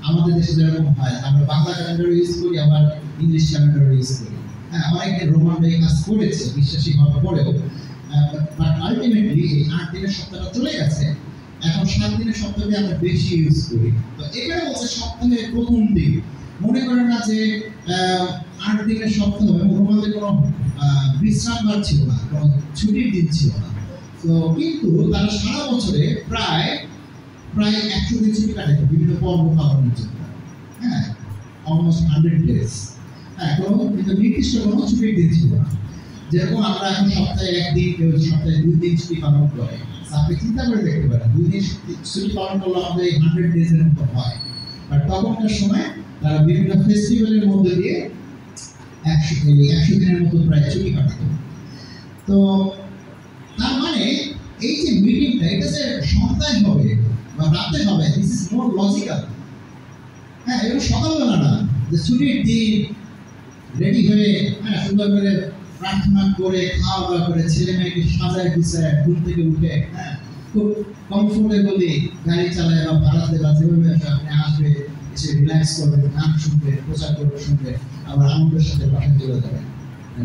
আমাদের দেশে যেরকম হয়, আমরা বাংলা ক্যালেন্ডার ইউজ করি, আবার ইংলিশ ক্যালেন্ডার ইউজ করি। হ্যাঁ, অনেকদিন রোমানরা এই কাজ করেছে বিশ্বাসী হওয়ার পরেও, বাট আলটিমেটলি এই 8 দিনের সপ্তাহটা চলে গেছে। এখন 7 দিনের সপ্তাহে আমরা বেশি ইউজ করি। তো এখানে বলছে সপ্তাহের প্রথম দিন। মনে করেন না যে 8 দিনের সপ্তাহ, এবং রোমানদের কোনো বিশ্রাম বার ছিল না, কোনো ছুটির দিন ছিল না। তো কিন্তু তারা সারা বছরে প্রায় 100 দিন ছুটি কাটাতো বিভিন্ন পর্ব পালনের জন্য। হ্যাঁ, অলমোস্ট 100 ডেজ। হ্যাঁ, কিন্তু নির্দিষ্ট কোনো ছুটির দিন ছিল না। যেরকম আমরা এখন সপ্তাহে 1 দিন, কেউ সপ্তাহে 2 দিন ছুটি পালন করে। আপনি চিন্তা করে দেখতে পারেন, 2 দিন ছুটি পালন করলে আমাদের 100 ডেজের মতো হয়। আর তখনকার সময় তারা বিভিন্ন ফেস্টিভ্যালের মধ্যে দিয়ে 100 দিনের মতো প্রায় ছুটি কাটাতো। তো তার মানে এই যে মিটিংটা, এটা যে সন্ধ্যায় হবে বা রাতে হবে, দিস ইজ মোর লজিক্যাল। হ্যাঁ, এবং সকালবেলা না, যে ছুটির দিন রেডি হয়ে, হ্যাঁ, সুন্দর করে প্রার্থনা করে, খাওয়া দাওয়া করে, ছেলে মেয়েকে সাজায় গুছায় ঘুম থেকে উঠে, হ্যাঁ, খুব কমফোর্টেবলি গাড়ি চালায় বা ভাড়াতে বা যেভাবে আপনি আসবে, এসে রিল্যাক্স করবে, গান শুনবে, প্রচার করবে, শুনবে, আবার আনন্দের সাথে বাসায় চলে যাবেন।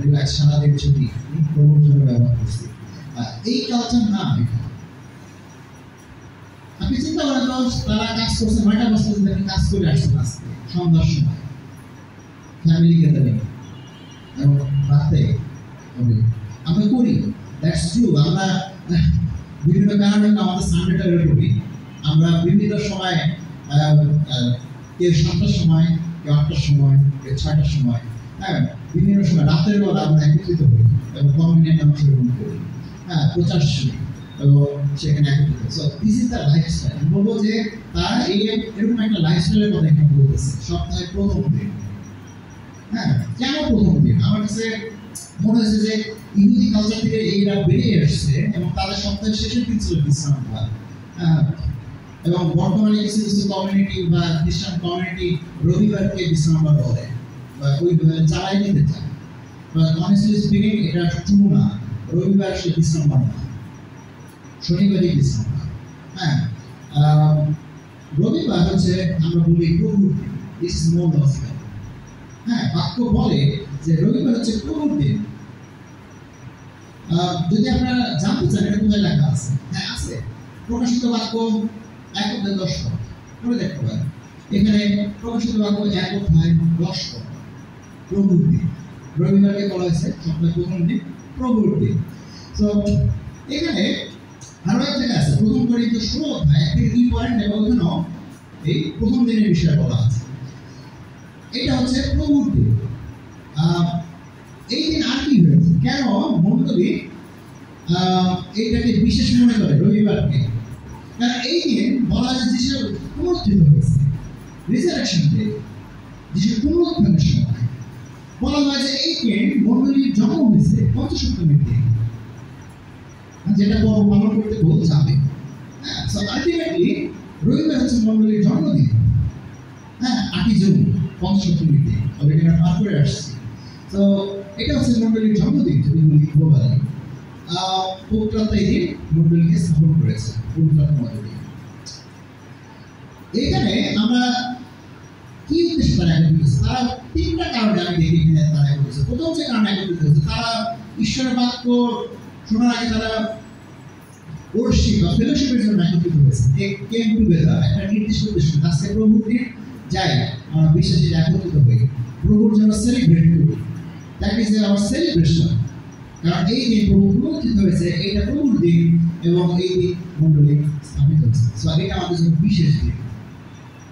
রিল্যাক্স, সারাদিন ছুটি প্রভুর জন্য ব্যবহার করছি। এই কালচার না এটা। আপনি চিন্তা করেন, তারা কাজ করছে 9টা বাজতে, কাজ করে আসছেন আজকে সন্ধ্যার সময়, ফ্যামিলি গ্যাদারিং, এবং রাতে আমরা করি। That's true. আমরা বিভিন্ন কারণে আমাদের সানডেটা করি। আমরা বিভিন্ন সময়, কেউ 7টার সময়, কেউ 8টার সময়, কেউ 6টার সময়, হ্যাঁ, বিভিন্ন সময় রাতের বেলা আমরা একত্রিত হই এবং কমিউনিটি অংশগ্রহণ করি। হ্যাঁ, প্রচার শুনি এবং সেখানে একত্রিত। So this is the lifestyle. আমি বলবো যে তারা এরকম একটা লাইফস্টাইলের কথা এখানে বলতেছে, সপ্তাহের প্রথম দিন। হ্যাঁ, কেন প্রথম দিন? আমার কাছে মনে হয়েছে যে ইহুদি কালচার থেকে এইটা বেরিয়ে এসছে, এবং তাদের সপ্তাহের শেষের দিন ছিল বিশ্রাম ভাগ। এবং বর্তমানে কিছু কিছু কমিউনিটি বা খ্রিস্টান কমিউনিটি রবিবারকে বিশ্রাম বার বলে বা ওইভাবে চালাই নিতে চায়। বাট অনেস্টলি স্পিকিং, এটা ট্রু না। রবিবার সে বিশ্রাম বার না, শনিবারই বিশ্রাম বার। হ্যাঁ, রবিবার হচ্ছে আমরা বলি প্রভুর দিন। This is more logical. হ্যাঁ, বাক্য বলে যে রবিবার হচ্ছে প্রভুর দিন। যদি আপনারা জানতে চান এটা কোথায় লেখা আছে, হ্যাঁ আছে, প্রকাশিত বাক্য 1:10 পড়ে দেখতে পারেন। এখানে প্রকাশিত বাক্য 1:10 প্রভুর দিন। রবিবারকে বলা হয়েছে সপ্তাহের প্রথম দিন, প্রভুর দিন। তো এখানে আরো এক জায়গা আছে, 1 Corinthians 16:1-2 পয়েন্ট, এবং ওখানেও এই প্রথম দিনের বিষয়ে বলা আছে। এটা হচ্ছে প্রভুর দিন। এই দিন আর কি হয়েছে, কেন মণ্ডলী এইটাকে বিশেষ মনে করে রবিবারকে, কারণ এই দিন বলা হয় যিশু পুনরুত্থিত হয়েছে, রিজারেকশন ডে, যিশু পুনরুত্থানের সময়। বলা হয় যে এই দিন মণ্ডলীর জন্ম হয়েছে পঞ্চসপ্তমীর দিন, যেটা পর্ব পালন করতে বহু যাবে। হ্যাঁ, সো আলটিমেটলি রবিবার হচ্ছে মণ্ডলীর জন্মদিন। হ্যাঁ, 8 জুন পঞ্চসপ্তমীর দিন, অলরেডি আমরা পার করে আসছি। তো এটা হচ্ছে মণ্ডলীর জন্মদিন যদি বলি গ্লোবালি। পবিত্রতা এই দিন মণ্ডলীকে স্থাপন করেছে, পবিত্রতা মণ্ডলী। এখানে আমরা কি উদ্দেশ্যে তারা একত্রিত হয়েছে? তারা 3টা কারণে আমি দেখি এখানে তারা একত্রিত হয়েছে। প্রথম যে কারণে একত্রিত হয়েছে, তারা ঈশ্বরের বাক্য শোনার আগে তারা ওয়ার্শিপ বা ফেলোশিপের জন্য একত্রিত হয়েছে। কেম টুগেদার, একটা নির্দিষ্ট উদ্দেশ্য। আজকে প্রভুর দিন যাই আমরা বিশ্বাসী একত্রিত হই, প্রভুর জন্য সেলিব্রেট করি। That is our celebration. কারণ এই দিন প্রভু পুনরুত্থিত হয়েছে, এইটা প্রভুর দিন এবং এই দিন মণ্ডলী স্থাপিত হয়েছে। সো এটা আমাদের জন্য বিশেষ দিন।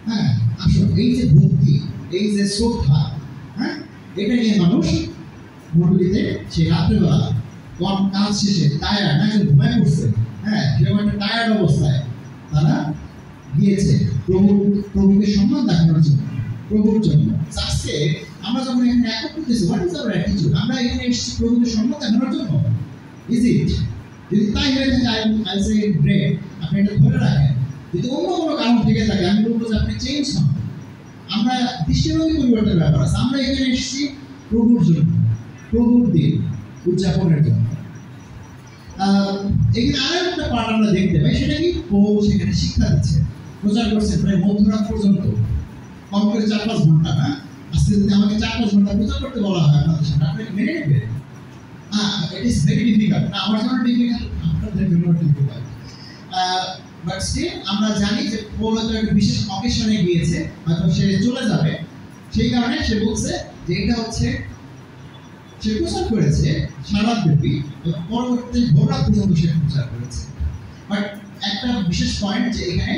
হ্যাঁ, আসলে এই যে ভক্তি, এই যে শ্রদ্ধা, হ্যাঁ, এটা নিয়ে মানুষ মণ্ডলীতে সেই রাত্রেবেলা কাজ শেষে টায়ার্ড, না ঘুমায় পড়ছে, হ্যাঁ, সেরকম একটা টায়ার্ড অবস্থায় তারা গিয়েছে প্রভুকে সম্মান দেখানোর জন্য, প্রভুর জন্য। আজকে আমরা যখন এখানে একত্রিত হয়েছি, হোয়াট ইজ আওয়ার অ্যাটিটিউড? আমরা এখানে এসেছি প্রভুকে সম্মান দেখানোর জন্য? Is it? যদি তাই হয়ে থাকে, আই সে গ্রেট, আপনি এটা ধরে রাখেন। যদি অন্য কোনো কারণ থেকে থাকে, আমি বলবো যে আপনি চেঞ্জ হন। আমরা দৃষ্টিভঙ্গি পরিবর্তনের ব্যাপার আছে। আমরা এখানে এসেছি প্রভুর জন্য, প্রভুর দিন উদযাপনের জন্য। এখানে আরো একটা পার্ট আমরা দেখতে পাই, সেটা কি? প্রভু সেখানে শিক্ষা দিচ্ছে, প্রচার করছে প্রায় মধ্যরাত পর্যন্ত, কম করে 4-5 ঘন্টা। না, আজকে যদি আমাকে 4-5 ঘন্টা প্রচার করতে বলা হয় আপনাদের সামনে, আপনাকে মেনে নেবে? It is very difficult. না, আমার জন্য ডিফিকাল্ট, আপনাদের জন্য ডিফিকাল্ট। বাট স্টিল আমরা জানি যে পৌল একটা বিশেষ অকেশনে গিয়েছে, হয়তো সে চলে যাবে, সেই কারণে সে বলছে যে এটা হচ্ছে সে প্রচার করেছে সারাব্যাপী, পরবর্তী ভোররাত পর্যন্ত সে প্রচার করেছে। বাট একটা বিশেষ পয়েন্ট, যে এখানে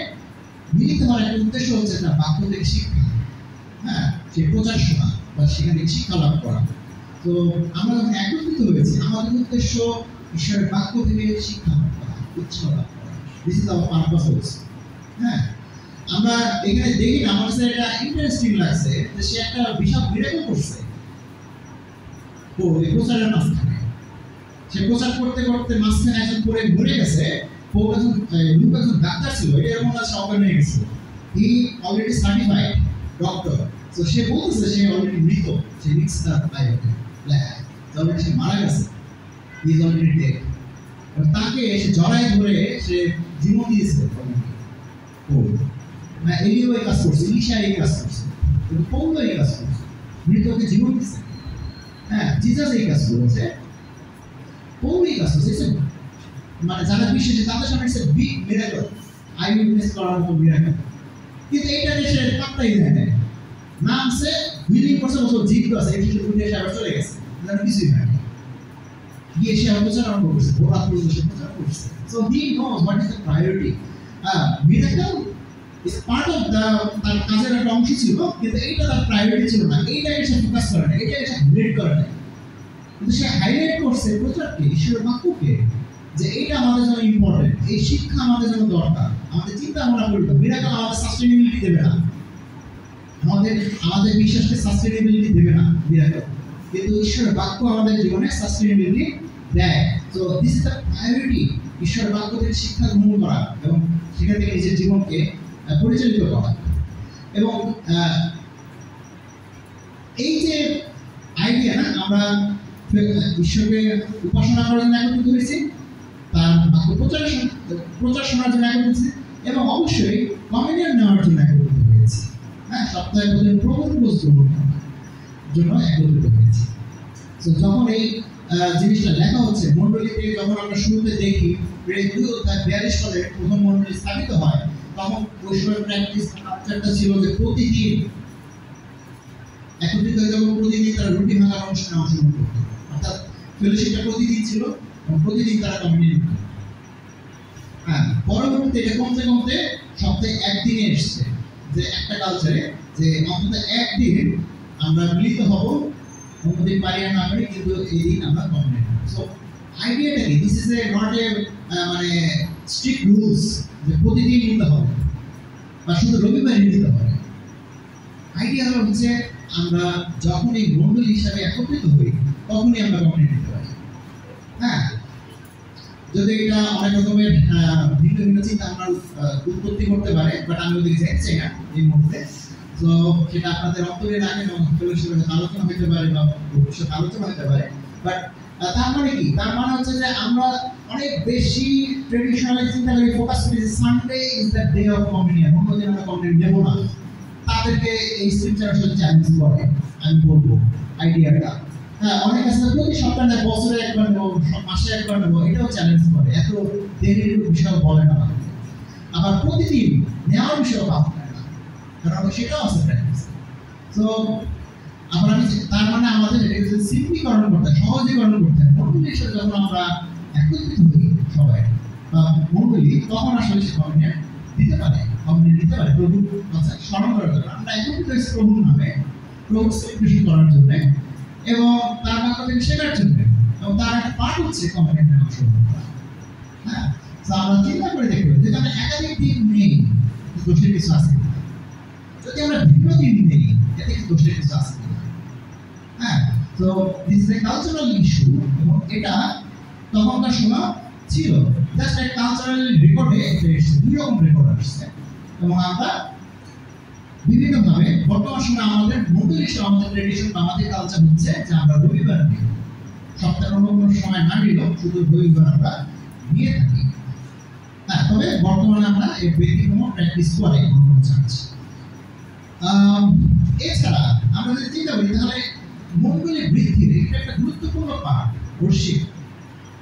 মিলিত হওয়ার একটা উদ্দেশ্য হচ্ছে না বাক্য থেকে শিক্ষা, হ্যাঁ, সে প্রচার শোনা বা সেখান থেকে শিক্ষা লাভ করা। তো আমরা যখন একত্রিত হয়েছি, আমাদের উদ্দেশ্য ঈশ্বরের বাক্য থেকে শিক্ষা লাভ করা, উৎসাহ লাভ করা। This is our purpose also. হ্যাঁ, আমরা এখানে দেখি না, আমার কাছে এটা ইন্টারেস্টিং লাগছে যে সে একটা বিশাল মিরাকল করছে প্রচারের মাঝখানে। সে প্রচার করতে করতে মাঝখানে একজন পরে মরে গেছে। লুক একজন ডাক্তার ছিল, এটা এরকম না অজ্ঞান হয়ে গেছে। হি অলরেডি সার্টিফাইড ডক্টর। তো সে বলতেছে সে অলরেডি মৃত, সে লিখছে তার বাইরে অলরেডি সে মারা গেছে, হি ইজ অলরেডি ডেড। তাকে সে জড়ায় ধরে সে জীবন দিয়েছে। এলিও এই কাজ করছে, ইলিশা এই কাজ করছে, কিন্তু পৌল এই কাজ করছে, মৃতকে জীবন দিচ্ছে। হ্যাঁ, জিসাস এই কাজ করেছে, পৌল এই কাজ করছে। মানে যারা বিশ্বাসী তাদের সামনে একটা বিগ মিরাকল, আই উইটনেস করার মতো মিরাকল। কিন্তু এইটা সে পাত্তাই দেয় না, নামছে হিলিং করছে, বছর জীবিত আছে, এই কিছু উঠে এসে আবার চলে গেছে, কিছুই হয়। গিয়ে সে প্রচার আরম্ভ করছে, ভোররাত পর্যন্ত সে প্রচার করছে। So he knows what is the priority. Miracle is part of the, তার কাজের একটা অংশ ছিল, কিন্তু এইটা তার প্রায়োরিটি ছিল না, এইটাকে সে ফোকাস করে না, এইটাকে সে হাইলাইট করে না। কিন্তু সে হাইলাইট করছে প্রচারকে, ঈশ্বরের বাক্যকে, যে এইটা আমাদের জন্য ইম্পর্টেন্ট, এই শিক্ষা আমাদের জন্য দরকার। আমাদের চিন্তা ভাবনা করতে হবে, মিরাকল আমাদের সাস্টেনেবিলিটি দেবে না, আমাদের বিশ্বাসকে সাস্টেনেবিলিটি দেবে না মিরাকল, কিন্তু ঈশ্বরের বাক্য আমাদের জীবনে সাস্টেনেবিলিটি দেয়। তো দিস ইজ দ্য প্রায়োরিটি, ঈশ্বরের বাক্য থেকে শিক্ষা গ্রহণ করা এবং সেখান থেকে নিজের জীবনকে পরিচালিত করা। এবং এই যে আইডিয়া, না, আমরা ঈশ্বরকে উপাসনা করার জন্য একত্রিত হয়েছি, তার বাক্য প্রচার শোনার জন্য একত্রিত হয়েছি, এবং অবশ্যই কমিউনিয়ন নেওয়ার জন্য একত্রিত হয়েছি। হ্যাঁ, সপ্তাহে প্রতিদিন প্রভুর খোঁজ গ্রহণ করার জন্য একত্রিত হয়েছি। তো যখন এই জিনিসটা লেখা হচ্ছে মণ্ডলীতে, যখন আমরা শুরুতে দেখি 2:42 সালে প্রথম মণ্ডলী স্থাপিত হয়, তখন ওই সময় প্র্যাকটিস কালচারটা ছিল যে প্রতিদিন একত্রিত হয়ে যখন প্রতিদিন তারা রুটি ভাঙার অনুষ্ঠানে অংশগ্রহণ করত, অর্থাৎ ফেলোশিপটা প্রতিদিন ছিল এবং প্রতিদিন তারা কমিউনিয়ন করত। হ্যাঁ, পরবর্তীতে এটা কমতে কমতে সপ্তাহে একদিনে এসছে, যে একটা কালচারে যে অন্তত একদিন আমরা মিলিত হব, অন্যদিন পারি না পারি, কিন্তু এই দিন আমরা কমিউনিয়ন। সো আইডিয়াটা কি? This is A not a মানে স্ট্রিক্ট রুলস যে প্রতিদিন নিতে হবে বা শুধু রবিবারে নিতে হবে। আইডিয়া হচ্ছে আমরা যখন এই মন্ডলী হিসাবে একত্রিত হই তখনই আমরা কমিউনিটি নিতে পারি। হ্যাঁ, যদি এটা অনেক রকমের ভিন্ন ভিন্ন চিন্তা আমরা উৎপত্তি করতে পারে, বাট আমি ওদিকে যেতে চাই না এই মুহূর্তে। তো সেটা আপনাদের অন্তরে রাখেন এবং ফেলোশিপের আলোচনা হতে পারে বা ভবিষ্যৎ আলোচনা হতে পারে। বাট তার মানে কি? তার মানে হচ্ছে যে আমরা অনেক বেশি ট্রেডিশনাল চিন্তা করি, ফোকাস করি যে Sunday is the day of communion, অন্যদিন আমরা কমিউনিয়ন নেব না। তাদেরকে এই স্ক্রিপচার আসলে চ্যালেঞ্জ করে আমি বলবো আইডিয়াটা। হ্যাঁ, অনেক আছে প্রতি সপ্তাহে বছরে একবার নেবো, মাসে একবার নেবো, এটাও চ্যালেঞ্জ করে, এত দেরির বিষয় বলে না। আবার প্রতিদিন নেওয়ার বিষয় ভাব করে না, কারণ সেটাও আছে প্র্যাকটিস। তো আবার আমি তার মানে আমাদের সিম্পলিকরণ করতে, সহজীকরণ করতে মন্ডলীর সাথে যখন আমরা একত্রিত হই সবাই বা মন্ডলী, তখন আসলে সে কমিউনিয়ন দিতে পারে, কমিউনিয়ন দিতে পারে প্রভুর কথা স্মরণ করার জন্য। আমরা একত্রিত হয়েছি প্রভুর নামে, প্রভুর সেলিব্রেশন করার জন্য এবং তার কথা থেকে শেখার জন্য, এবং তার একটা পার্ট হচ্ছে কমিউনিয়নের অংশগ্রহণ করা। হ্যাঁ, তো আমরা চিন্তা করে দেখব যে যদি একাধিক দিন নেই দোষের কিছু আছে কিনা, যদি আমরা ভিন্ন দিন নেই এতে দোষের কিছু আছে কিনা। হ্যাঁ, তো this is a cultural issue এবং এটা তখনকার সময় ছিল জাস্ট একটা কালচারাল রেকর্ডে এসেছে, দুই রকম রেকর্ড আসছে এবং আমরা বিভিন্নভাবে বর্তমান সময় আমাদের মন্ডলী হিসেবে আমাদের ট্রেডিশন, আমাদের কালচার হচ্ছে যে আমরা রবিবার নিই, সপ্তাহের অন্য কোনো সময় না নিলেও শুধু রবিবার আমরা নিয়ে থাকি। হ্যাঁ, তবে বর্তমানে আমরা এই ব্যতিক্রম প্র্যাকটিস করে কোনো চার্চ। এছাড়া আমরা যদি চিন্তা করি তাহলে মন্ডলী বৃদ্ধির এটা একটা গুরুত্বপূর্ণ পার্ট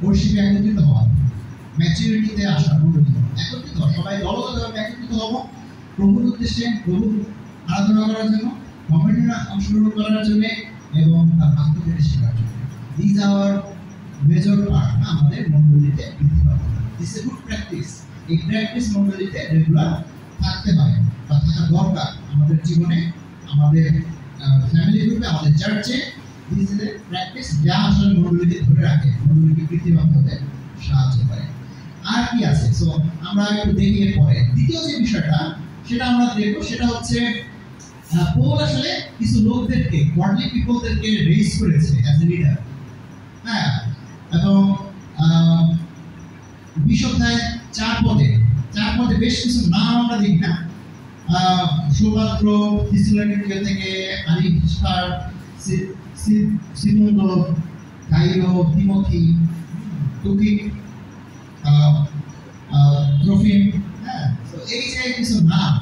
ওরশিপে একত্রিত হওয়া, ম্যাচুরিটিতে আসা, মন্ডলী একত্রিত হওয়া, সবাই দলগতভাবে একত্রিত হব প্রভুর উদ্দেশ্যে, প্রভুর আরাধনা করার জন্য, কমিউনিয়নে অংশগ্রহণ করার জন্য এবং তার বাক্য থেকে শেখার জন্য। দিস আওয়ার মেজর পার্ট আমাদের মন্ডলীতে বৃদ্ধি পাওয়া। This A good practice. এই প্র্যাকটিস মন্ডলীতে রেগুলার থাকতে হয় বা থাকা দরকার আমাদের জীবনে, আমাদের ফ্যামিলি গ্রুপে, আমাদের চার্চে। দিস ইজ এ প্র্যাকটিস যা আসলে মন্ডলীকে ধরে রাখে, মন্ডলীকে বৃদ্ধিমান হতে সাহায্য করে। আর কি আছে? সো আমরা একটু দেখি এরপরে দ্বিতীয় যে বিষয়টা সেটা আমরা দেখবো, সেটা হচ্ছে পৌল আসলে কিছু লোকদেরকে, গডলি পিপলদেরকে রেইজ করেছে অ্যাজ এ লিডার। হ্যাঁ, এবং 20 অধ্যায় 4 পদে বেশ কিছু নাম আমরা দেখি না, সৌপাত্র, থিসলোনিকে থেকে আরিস্টার, সিমোন, গাইরো, তিমোথি, তুকিক, ট্রোফিম। হ্যাঁ, তো এই যে কিছু নাম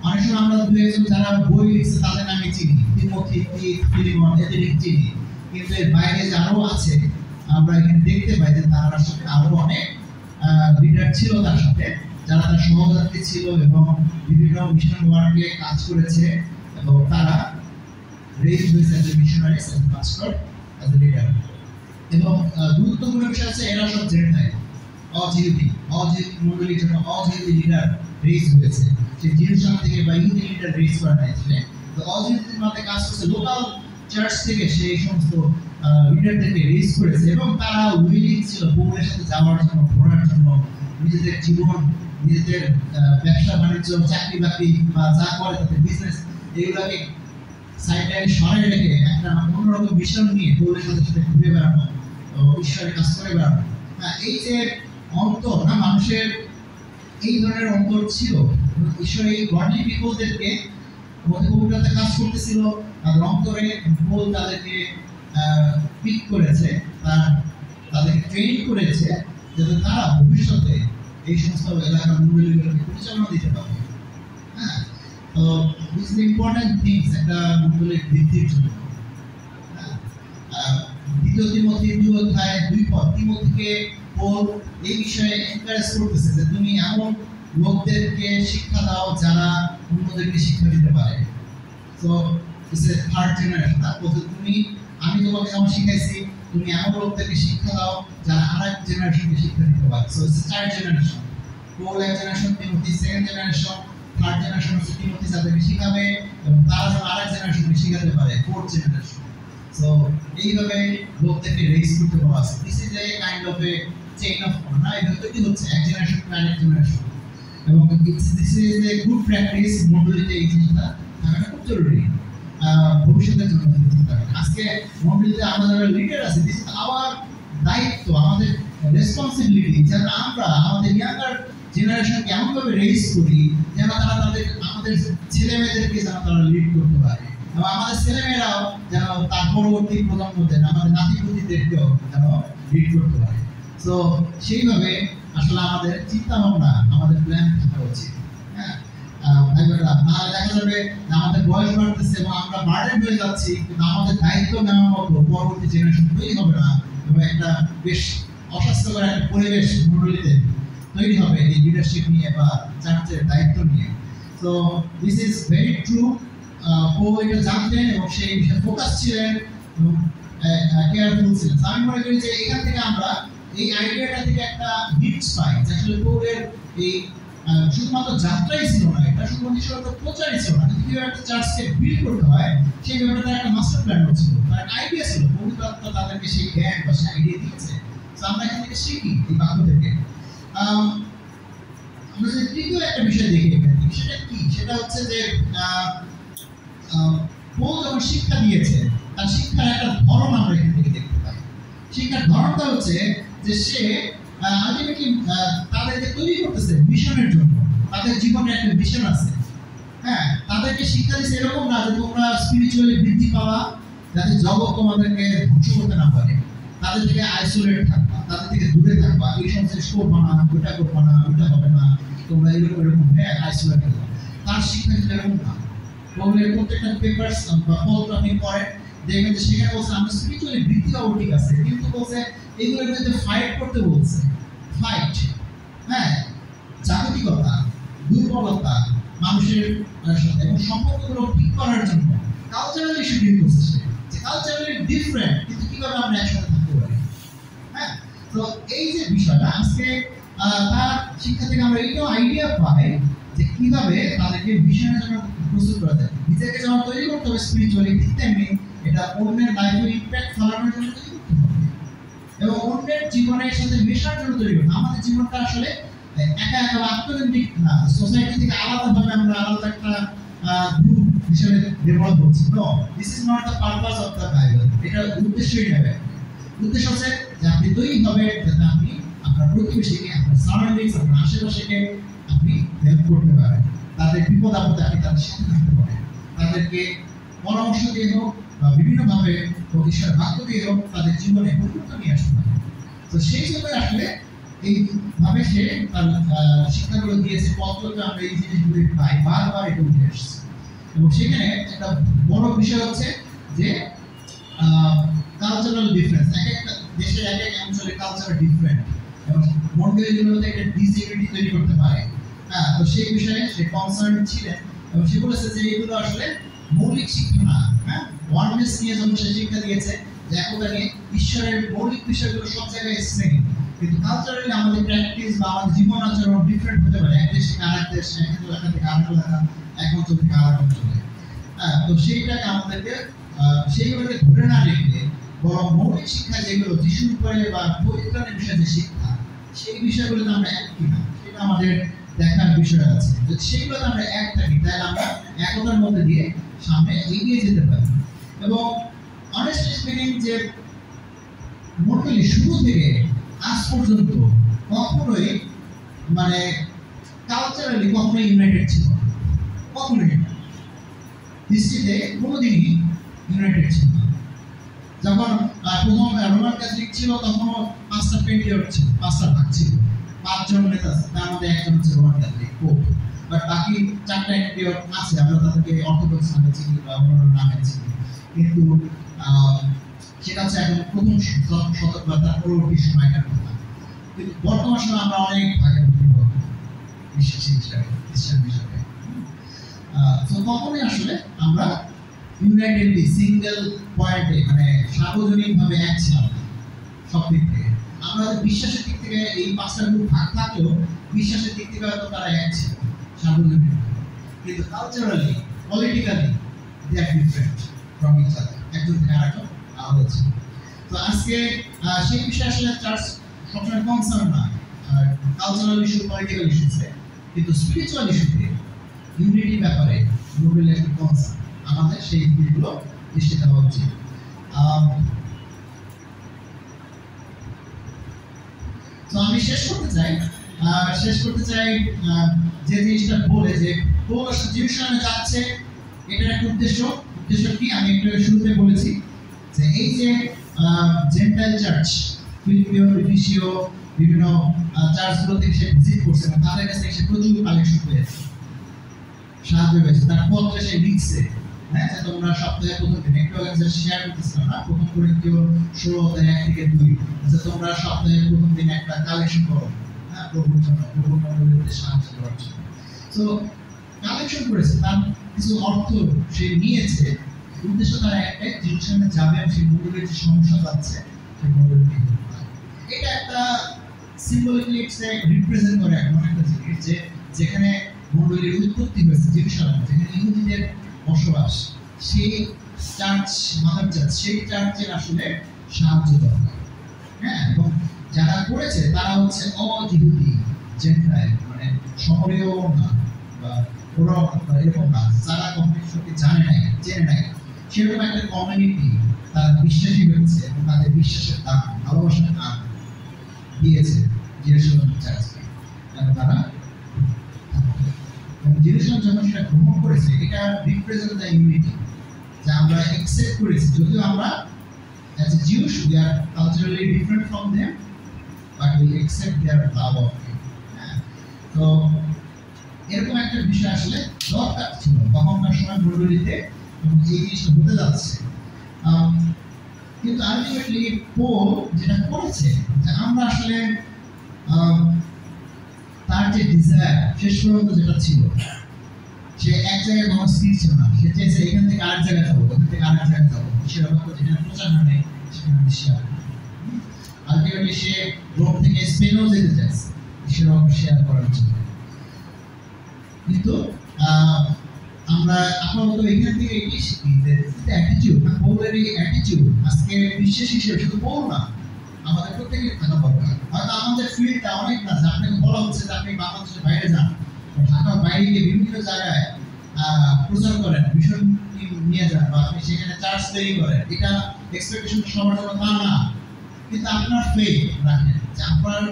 অনেক সময় আমরা দু একজন যারা বই লিখছে তাদের নামে চিনি, তিমোথি, ফিলিমন, এদের চিনি, কিন্তু এর বাইরে যে আরো আছে আমরা এখানে দেখতে পাই যে তার সাথে আরো অনেক লিডার ছিল তার সাথে, যারা তার সহযাত্রী ছিল এবং বিভিন্ন মিশন ওয়ার্কে কাজ করেছে এবং তারা রেইজ হয়েছে as a missionary, as a পাস্টর, as a leader. এবং গুরুত্বপূর্ণ বিষয় হচ্ছে এরা সব জেন্টাইল, অজিহুদি মন্ডলীর জন্য অজিহুদি লিডার রেইজ হয়েছে। সে জেরুজালেম থেকে বা ইহুদি লিডার রেইজ করা হয়েছে। তো অজিহুদির মধ্যে কাজ করছে, লোকাল চার্চ থেকে সেই সমস্ত লিডারদেরকে রেইজ করেছে এবং তারা উইলিং ছিল পৌলের সাথে যাওয়ার জন্য, ঘোরার জন্য, নিজেদের জীবন, নিজেদের ব্যবসা বাণিজ্য, চাকরি বাকরি বা যা করে তাদের বিজনেস, এগুলোকে সাইডে সরাই রেখে একটা অন্যরকম মিশন নিয়ে পৌলের সাথে ঘুরে বেড়ানো, ঈশ্বরের কাজ করে বেড়ানো। হ্যাঁ, এই যে অন্তর না, মানুষের এই ধরনের অন্তর ছিল। ঈশ্বর এই গডলি পিপলদেরকে পবিত্রতাতে কাজ করতেছিল, তাদের অন্তরে পৌল তাদেরকে পিক করেছে, তাদেরকে ট্রেন করেছে যাতে তারা ভবিষ্যতে এই সমস্ত এলাকার মন্ডলীগুলোকে পরিচালনা দিতে পারে। হ্যাঁ, তো দিস ইজ ইম্পর্টেন্ট থিংস একটা মন্ডলীর বৃদ্ধির জন্য। দ্বিতীয় তিমোথি 2 অধ্যায় 2 পদ তিমোথিকে পৌল এই বিষয়ে এনকারেজ করতেছে যে তুমি এমন লোকদেরকে শিক্ষা দাও যারা অন্যদেরকে শিক্ষা দিতে পারে। তো ইটস এ থার্ড জেনারেশন। আমি তোমাকে যেমন শিখাইছি, তুমি এমন লোকদেরকে শিক্ষা দাও যারা আরেক জেনারেশনকে শিক্ষা দিতে পারে। So it's third generation. Paul এক generation, Timothy second generation, third generation হচ্ছে তিমোথি যাদেরকে শিখাবে এবং তারা যেন আরেক জেনারেশনকে শিখাতে পারে, ফোর্থ জেনারেশন। সো এইভাবে লোকদেরকে রেজ করতে বলা আছে। This is a kind of a chain of না, এটা তৈরি হচ্ছে এক জেনারেশন টু আরেক জেনারেশন, এবং this is a good practice. মন্ডলীতে এই জিনিসটা থাকাটা খুব জরুরি ভবিষ্যতের জন্য। আজকে মন্ডলীতে আমাদের লিডার আছে, দিস ইজ আওয়ার দায়িত্ব, আমাদের রেসপন্সিবিলিটি, যেন আমরা আমাদের ইয়াঙ্গার জেনারেশনকে এমনভাবে রেজ করি যেন তারা আমাদের ছেলে মেয়েদেরকে যেন তারা লিড করতে পারে, এবং আমাদের ছেলেমেয়েরাও যেন তার পরবর্তী প্রজন্মদের আমাদের নাতিপুতিদেরকেও যেন লিড করতে পারে। তো সেইভাবে আসলে আমাদের চিন্তা ভাবনা, আমাদের প্ল্যান থাকা উচিত। হ্যাঁ, নাহলে দেখা যাবে আমাদের বয়স বাড়তেছে এবং আমরা বার্ডেন হয়ে যাচ্ছি, কিন্তু আমাদের দায়িত্ব নেওয়ার মতো পরবর্তী জেনারেশন তৈরি হবে না, এবং একটা বেশ অস্বাস্থ্যকর একটা পরিবেশ মন্ডলীতে তৈরি হবে এই লিডারশিপ নিয়ে বা চার্চের দায়িত্ব নিয়ে। তো দিস ইজ ভেরি ট্রু। ও এটা জানতেন এবং সেই বিষয়ে ফোকাস ছিলেন এবং কেয়ারফুল ছিলেন। আমি মনে করি যে এখান থেকে আমরা এই আইডিয়াটা থেকে একটা হিটস পাই, যে আসলে পৌরের এই শুধুমাত্র যাত্রাই ছিল না, এটা শুধুমাত্র প্রচারই ছিল না, কিন্তু কিভাবে একটা চার্চকে বিল্ড করতে হয় সেই ব্যাপারে তার একটা মাস্টার প্ল্যান ছিল, তার একটা আইডিয়া ছিল। পবিত্র আত্মা তাদেরকে সেই জ্ঞান বা সেই আইডিয়া দিয়েছে। তো আমরা এখান থেকে শিখি এই বাক্য থেকে। আমরা যে তৃতীয় একটা বিষয় দেখি এখানে, সেটা কি? সেটা হচ্ছে যে পৌল যখন শিক্ষা দিয়েছে, তার শিক্ষার একটা ধরন আমরা এখান থেকে দেখতে পাই। শিক্ষার ধরনটা হচ্ছে যে সে আলটিমেটলি তাদেরকে তৈরি করতেছে মিশনের জন্য। তাদের জীবনে একটা মিশন আছে। হ্যাঁ, তাদেরকে শিক্ষা দিচ্ছে এরকম না যে তোমরা স্পিরিচুয়ালি বৃদ্ধি পাওয়া, যাতে জগৎ তোমাদেরকে ধ্বংস করতে না পারে, তাদের থেকে আইসোলেট থাকবা, তাদের থেকে দূরে থাকবা, এই সমস্ত করবা না, ওটা করবা না, ওটা হবে না, তোমরা এরকম হ্যাঁ আইসোলেট থাকবা। তার শিক্ষা কিন্তু এরকম না। পৌলের প্রত্যেকটা পেপারস বা পত্র আপনি পড়েন, দেখবেন যে সেখানে বলছে আমরা স্পিরিচুয়ালি বৃদ্ধি পাবো, ঠিক আছে, কিন্তু বলছে এগুলোর বিরুদ্ধে ফাইট করতে বলছে। ফাইট, হ্যাঁ, জাগতিকতা, দুর্বলতা, মানুষের সাথে এবং সম্পর্কগুলো ঠিক করার জন্য কালচারাল ইস্যু ডিল করছে সে, যে কালচারালি ডিফারেন্ট, কিন্তু কিভাবে আমরা একসাথে থাকতে পারি। হ্যাঁ, তো এই যে বিষয়টা আজকে তার শিক্ষা থেকে আমরা এইটাও আইডিয়া পাই যে কিভাবে তাদেরকে মিশনের জন্য প্রস্তুত করা যায়। নিজেকে যেমন তৈরি করতে হবে স্পিরিচুয়ালি, ঠিক তেমনি এটা অন্যের লাইফে ইম্প্যাক্ট ফেলানোর জন্য তৈরি করতে হবে, এবং অন্যের জীবনের সাথে মেশার জন্য তৈরি করতে। আমাদের জীবনটা আসলে একা একা আত্মকেন্দ্রিক না, সোসাইটি থেকে আলাদাভাবে আমরা আলাদা একটা গ্রুপ হিসেবে ডেভেলপ করছি। No, this is not the purpose of the Bible. এটা উদ্দেশ্যই নেবে। উদ্দেশ্য হচ্ছে যে আপনি তৈরি হবে যাতে আপনি আপনার প্রতিবেশীকে, আপনার সারাউন্ডিংস, আপনার আশেপাশেকে আপনি হেল্প করতে পারেন, তাদের বিপদ আপদে আপনি তাদের সাথে থাকতে পারেন, তাদেরকে পরামর্শ দিয়ে হোক বা বিভিন্নভাবে ঈশ্বরের বাক্য দিয়ে হোক তাদের জীবনে পরিবর্তন নিয়ে আসতে পারে। তো সেই জন্য আসলে এইভাবে সে তার শিক্ষাগুলো দিয়েছে। পত্রতে আমরা এই জিনিসগুলো পাই, বারবার এটা উঠে আসছে। এবং সেখানে একটা বড় বিষয় হচ্ছে যে কালচারাল ডিফারেন্স। এক একটা দেশের এক এক অঞ্চলে কালচার ডিফারেন্ট, এবং মন্ডলীগুলোতে একটা ডিসইউনিটি তৈরি করতে পারে। হ্যাঁ, তো সেই বিষয়ে সে কনসার্ন ছিলেন, এবং সে বলেছে যে এগুলো আসলে মৌলিক শিক্ষা না। হ্যাঁ, ওয়াননেস নিয়ে যখন সে শিক্ষা দিয়েছে যে একতা নিয়ে, ঈশ্বরের মৌলিক বিষয়গুলো সব জায়গায় সেম, কিন্তু কালচারালি আমাদের প্র্যাকটিস বা আমাদের জীবন আচরণ ডিফারেন্ট হতে পারে, এক দেশ থেকে আরেক দেশ, এক এলাকা থেকে আরেক এলাকা, এক অঞ্চল থেকে আরেক অঞ্চলে। হ্যাঁ, তো সেইটাকে আমাদেরকে সেইগুলোকে ধরে না রেখে বরং মৌলিক শিক্ষা যেগুলো যিশুর উপরে বা পরিত্রাণের বিষয়ে যে শিক্ষা, সেই বিষয়গুলোতে আমরা এক কিনা সেটা আমাদের দেখার বিষয় আছে। যদি সেইগুলোতে আমরা এক থাকি তাহলে আমরা একতার মধ্যে দিয়ে সামনে এগিয়ে যেতে পারি। এবং অনেস্টলি স্পিকিং, যে মন্ডলী শুরু থেকে আজ পর্যন্ত কখনোই মানে কালচারালি কখনোই ইউনাইটেড ছিল না, কখনোই না। হিস্ট্রিতে কোনোদিনই ইউনাইটেড ছিল না। যখন প্রথম রোমান ক্যাথলিক ছিল তখনও 5টা পেন্টিয়র ছিল, 5টা ভাগ ছিল, 5 জন নেতা আছে, তার মধ্যে একজন হচ্ছে রোমান ক্যাথলিক পোপ। বাট বাকি 4টা পেন্টিয়র আছে, আমরা তাদেরকে অর্থোডক্স নামে চিনি বা অন্য নামে চিনি। কিন্তু সেটা হচ্ছে এখন প্রথম শতক বা তার পরবর্তী সময়কার কথা। কিন্তু বর্তমান সময় আমরা অনেক ভাগে বিভক্ত বিশ্বাসী হিসাবে, খ্রিস্টান হিসাবে। তো তখনই আসলে আমরা ইউনাইটেডলি সিঙ্গেল পয়েন্টে মানে সার্বজনীনভাবে এক ছিলাম সব দিক থেকে। আমরা বিশ্বাসের দিক থেকে এই 5টা গ্রুপ ভাগ থাকলেও বিশ্বাসের দিক থেকে হয়তো তারা এক ছিল সার্বজনীন, কিন্তু culturally, politically they are different from each other. একজন থেকে আরেকজন হয়েছে। তো আজকে সেই বিষয়ে আসলে চার্চ সবসময় কনসার্ন না, কালচারাল ইস্যু, পলিটিক্যাল ইস্যুতে, কিন্তু স্পিরিচুয়াল ইস্যুতে ইউনিটি ব্যাপারে নোবেল একটা কনসার্ন, আমাদের সেই দিকগুলো দৃষ্টি দেওয়া উচিত। তো আমি শেষ করতে চাই যে জিনিসটা বলে যে পৌল জেরুজালেমে যাচ্ছে, এটার একটা উদ্দেশ্য কি আমি একটু শুরুতে বলেছি যে এই যে জেন্টাইল চার্চ, ফিলিপিও, এফিসীয় বিভিন্ন চার্চগুলো থেকে সে ভিজিট করছে এবং তাদের কাছে সে প্রচুর কালেকশন পেয়েছে, সাহায্য পেয়েছে। তার পত্রে সে লিখছে, হ্যাঁ, যে তোমরা সপ্তাহে প্রথম দিন, একটু আগে শেয়ার করতেছিলাম না, প্রথম করিন্থীয় 16:1-2, যে তোমরা সপ্তাহে প্রথম দিন একটা কালেকশন করো, হ্যাঁ, প্রভুর জন্য, প্রভুর মণ্ডলীতে সাহায্য করার জন্য। তো কালেকশন করেছে, তার কিছু অর্থ সে নিয়েছে, উদ্দেশ্য তার একটাই, জেরুজালেমে যাবে সেই মণ্ডলীর যে সমস্যা পাচ্ছে সেই মণ্ডলীকে। এটা একটা সিম্বলিকলি রিপ্রেজেন্ট করে এমন একটা জিনিস যে যেখানে মণ্ডলীর উৎপত্তি হয়েছে জেরুজালেমে, যেখানে ইহুদিদের বসবাস, সেই চার্চ, মাদার চার্চ, সেই চার্চের আসলে সাহায্য দরকার। হ্যাঁ, এবং যারা করেছে তারা হচ্ছে অ-ইহুদি, জেন্টাইল, মানে শহরেও না বা ওরাও এরকম না, যারা কখনো ঈশ্বরকে জানে নাই, জেনে নাই, সেরকম একটা কমিউনিটি তারা বিশ্বাসী হয়েছে এবং তাদের বিশ্বাসের দাম, ভালোবাসার দাম দিয়েছে জেরুজালেম চার্চকে। তারা জেরুজালেম যখন সেটা গ্রহণ করেছে, এটা রিপ্রেজেন্ট দ্য ইউনিটি, যা আমরা অ্যাকসেপ্ট করেছি, যদিও আমরা as a Jews we are culturally different from them, but we accept their love of them. তো এরকম একটা বিষয় আসলে দরকার ছিল তখনকার সময় মণ্ডলীতে, এবং যে জিনিসটা হতে যাচ্ছে। কিন্তু আলটিমেটলি পৌল যেটা করেছে, যে আমরা আসলে তার যে ডিজায়ার শেষ পর্যন্ত যেটা ছিল, সে এক জায়গায় কোনো স্থির ছিল না, সে চেয়েছে এখান থেকে আরেক জায়গায় যাবো, ওখান থেকে আরেক জায়গায় যাবো, সেরকম যেখানে প্রচার নেই সেখানে শেয়ার। আলটিমেটলি সে রোম থেকে স্পেনও যেতে চাইছে সেরকম শেয়ার করার জন্য। কিন্তু আমরা আপাতত এখান থেকে এটি শিখি যে অ্যাটিটিউড, পৌলের এই অ্যাটিটিউড আজকে বিশেষ হিসেবে শুধু পৌল না, আমাদের প্রত্যেকের থাকা দরকার। হয়তো আমাদের ফিল্ডটা অনেক না, যে আপনাকে বলা হচ্ছে যে আপনি বাংলাদেশের বাইরে যান, ঢাকার বাইরে গিয়ে বিভিন্ন জায়গায় প্রচার করেন, মিশন নিয়ে যান, বা আপনি সেখানে চার্চ তৈরি করেন, এটা এক্সপেকটেশন সবার জন্য তা না। কিন্তু আপনার ফেথ রাখেন যে আপনার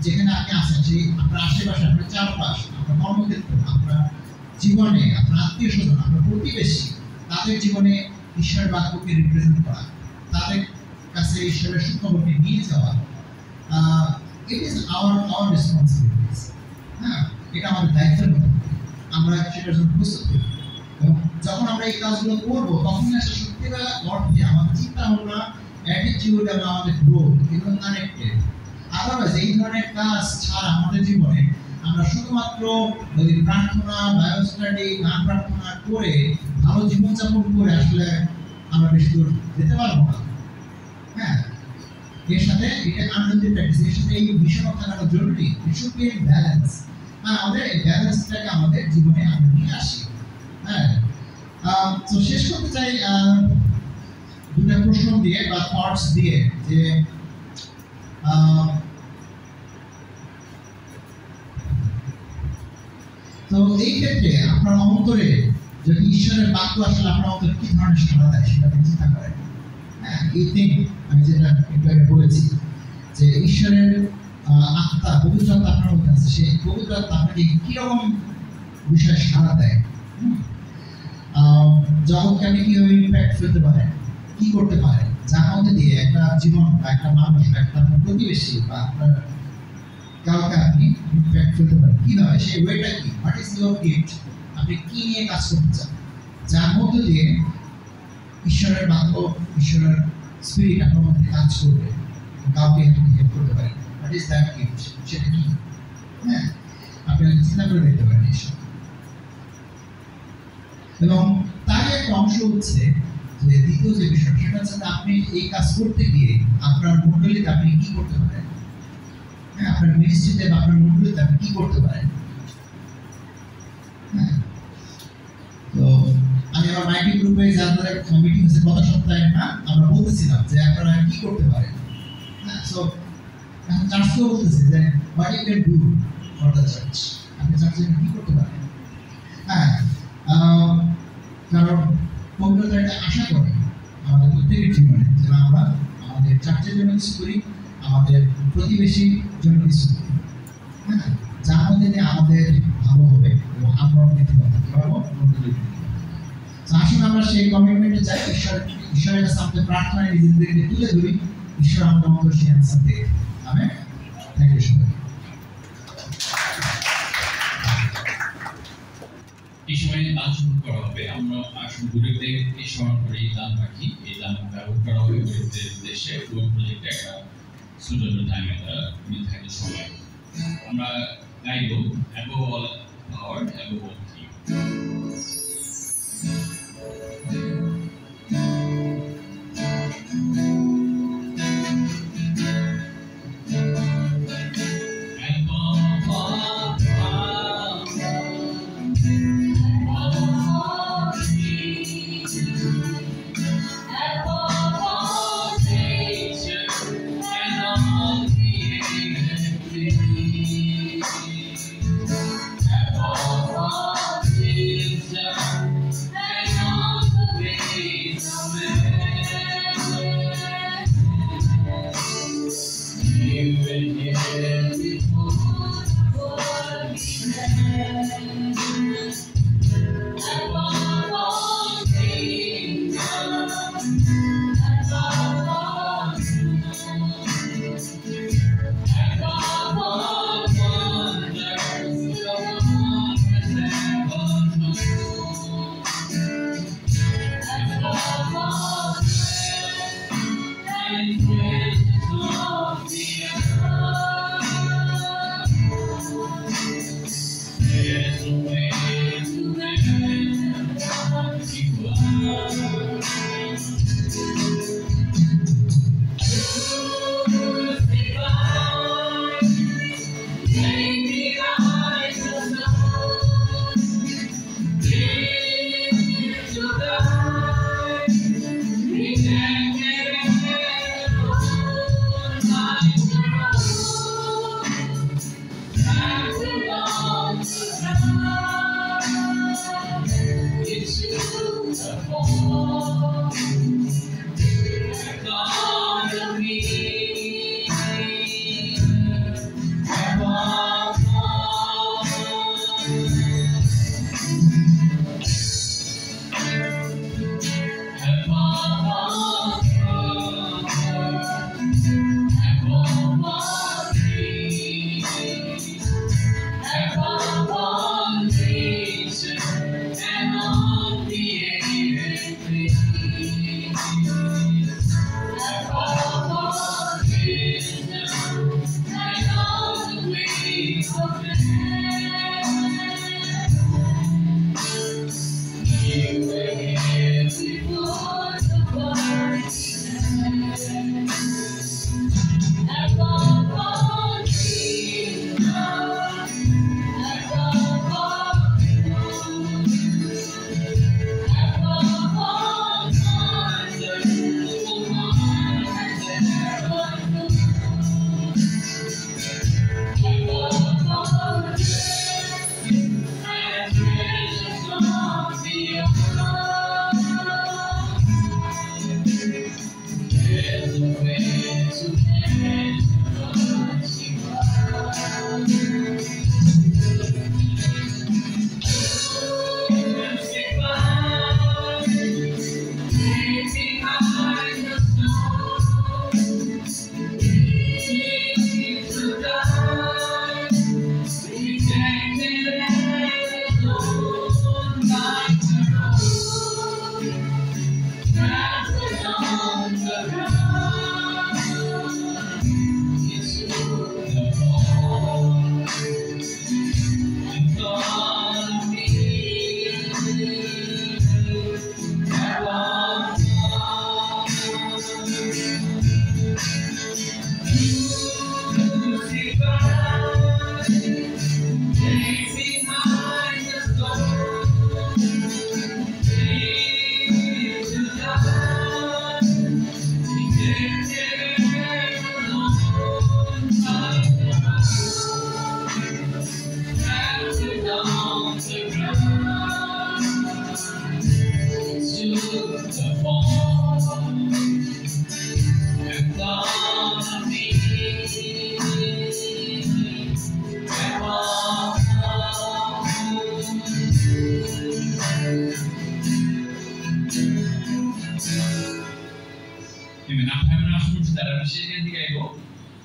যেখানে আপনি আছেন, সেই আপনার আশেপাশে, আপনার চারপাশ, আপনার কর্মক্ষেত্র, আপনার জীবনে, আপনার আত্মীয় স্বজন, আপনার প্রতিবেশী, তাদের জীবনে ঈশ্বরের বাক্যকে রিপ্রেজেন্ট করা, তাদের কাছে ঈশ্বরের সুখবরকে নিয়ে যাওয়া, ইট ইজ আওয়ার রেসপন্সিবিলিটিস। হ্যাঁ, এটা আমাদের দায়িত্বের মধ্যে, আমরা সেটার জন্য প্রস্তুত করি। এবং যখন আমরা এই কাজগুলো করবো, তখনই আসলে সত্যিকার অর্থে আমাদের চিন্তা ভাবনা, অ্যাটিটিউড এবং আমাদের গ্রোথ এগুলো কানেক্টেড। আদারওয়াইজ এই ধরনের কাজ ছাড়া আমাদের জীবনে আমরা শুধুমাত্র ওই প্রার্থনা, বায়োল স্টাডি, গান প্রার্থনা করে ভালো জীবনযাপন করে আসলে আমরা বেশি দূর যেতে পারবো না। হ্যাঁ, এর সাথে এটা আনন্দের প্র্যাকটিস, এর সাথে এই মিশন থাকাটা জরুরি। It should be balance. হ্যাঁ, আমাদের এই ব্যালেন্সটাকে আমাদের জীবনে আমরা নিয়ে আসি। হ্যাঁ, তো শেষ করতে চাই দুটো প্রশ্ন দিয়ে বা থটস দিয়ে, যে তো এই ক্ষেত্রে আপনার অন্তরে যদি ঈশ্বরের বাক্য আসলে আপনার অন্তরে কি ধরনের সাড়া দেয় সেটা আপনি চিন্তা করেন। হ্যাঁ, এই থিং আমি যেটা একটু আগে বলেছি, যে ঈশ্বরের আত্মা, পবিত্র আত্মা আপনার মধ্যে আছে, সেই পবিত্র আত্মা আপনাকে কিরকম বিষয়ে সাড়া দেয়, জগৎকে আপনি কিভাবে ইম্প্যাক্ট ফেলতে পারেন, কি করতে পারেন, যার মধ্যে দিয়ে একটা জীবন বা একটা মানুষ বা একটা আপনার প্রতিবেশী বা আপনার কাউকে আপনি ইম্প্যাক্ট ফেলতে পারেন, কিভাবে, সেই ওয়েটা কি, হোয়াট ইজ ইউর গিফট, আপনি কি নিয়ে কাজ করতে চান, যার মধ্যে দিয়ে ঈশ্বরের বাক্য, ঈশ্বরের স্পিরিট আপনার মধ্যে কাজ করবে, কাউকে আপনি হেল্প করতে পারেন, হোয়াট ইজ দ্যাট গিফট, সেটা কি। হ্যাঁ, আপনি চিন্তা করে দেখতে পারেন ঈশ্বর। এবং তার একটা অংশ হচ্ছে যে দ্বিতীয় যে বিষয়, সেটা হচ্ছে আপনি এই কাজ করতে গিয়ে আপনার মণ্ডলীতে আপনি কি করতে পারেন। হ্যাঁ, আপনার মিনিস্ট্রিতে বা আপনার মণ্ডলীতে আপনি কি করতে পারেন। হ্যাঁ, তো আমি যেমন মাইটি গ্রুপে যাদের মিটিং হয়েছে গত সপ্তাহে না আমরা বলতেছিলাম যে আপনারা কি করতে পারেন, হ্যাঁ সো এখন চার্চকেও বলতেছে যে what you can do for the church, আপনি চার্চের কি করতে পারেন। হ্যাঁ কারণ পবিত্রতা একটা আশা করে আমাদের প্রত্যেকের জীবনে যেন আমরা আমাদের চার্চের জন্য কিছু করি, আমাদের প্রতিবেশীর জন্য কিছু করি, হ্যাঁ যার মধ্যে দিয়ে আমাদের ভালো হবে এবং আমরা নীতিগত পারবো। আসুন আমরা সেই কমিটমেন্টে যাই, ঈশ্বরের কাছে আমাদের প্রার্থনায় নিজেদেরকে তুলে ধরি, ঈশ্বর আমাদের মতো সেই অ্যান্সার দেয়। আমেন। থ্যাংক ইউ সবাই। এই সময় দান শুরু করা হবে। আমরা আসুন গরিবদেরকে স্মরণ করে দান রাখি, এই দান ব্যবহার করা হবে গরিবদের উদ্দেশ্যে। কোন প্রজেক্টে একটা সুযোগের টাইমে নির্ধারিত সময় আমরা গাইব above all power, above all thing. It's you,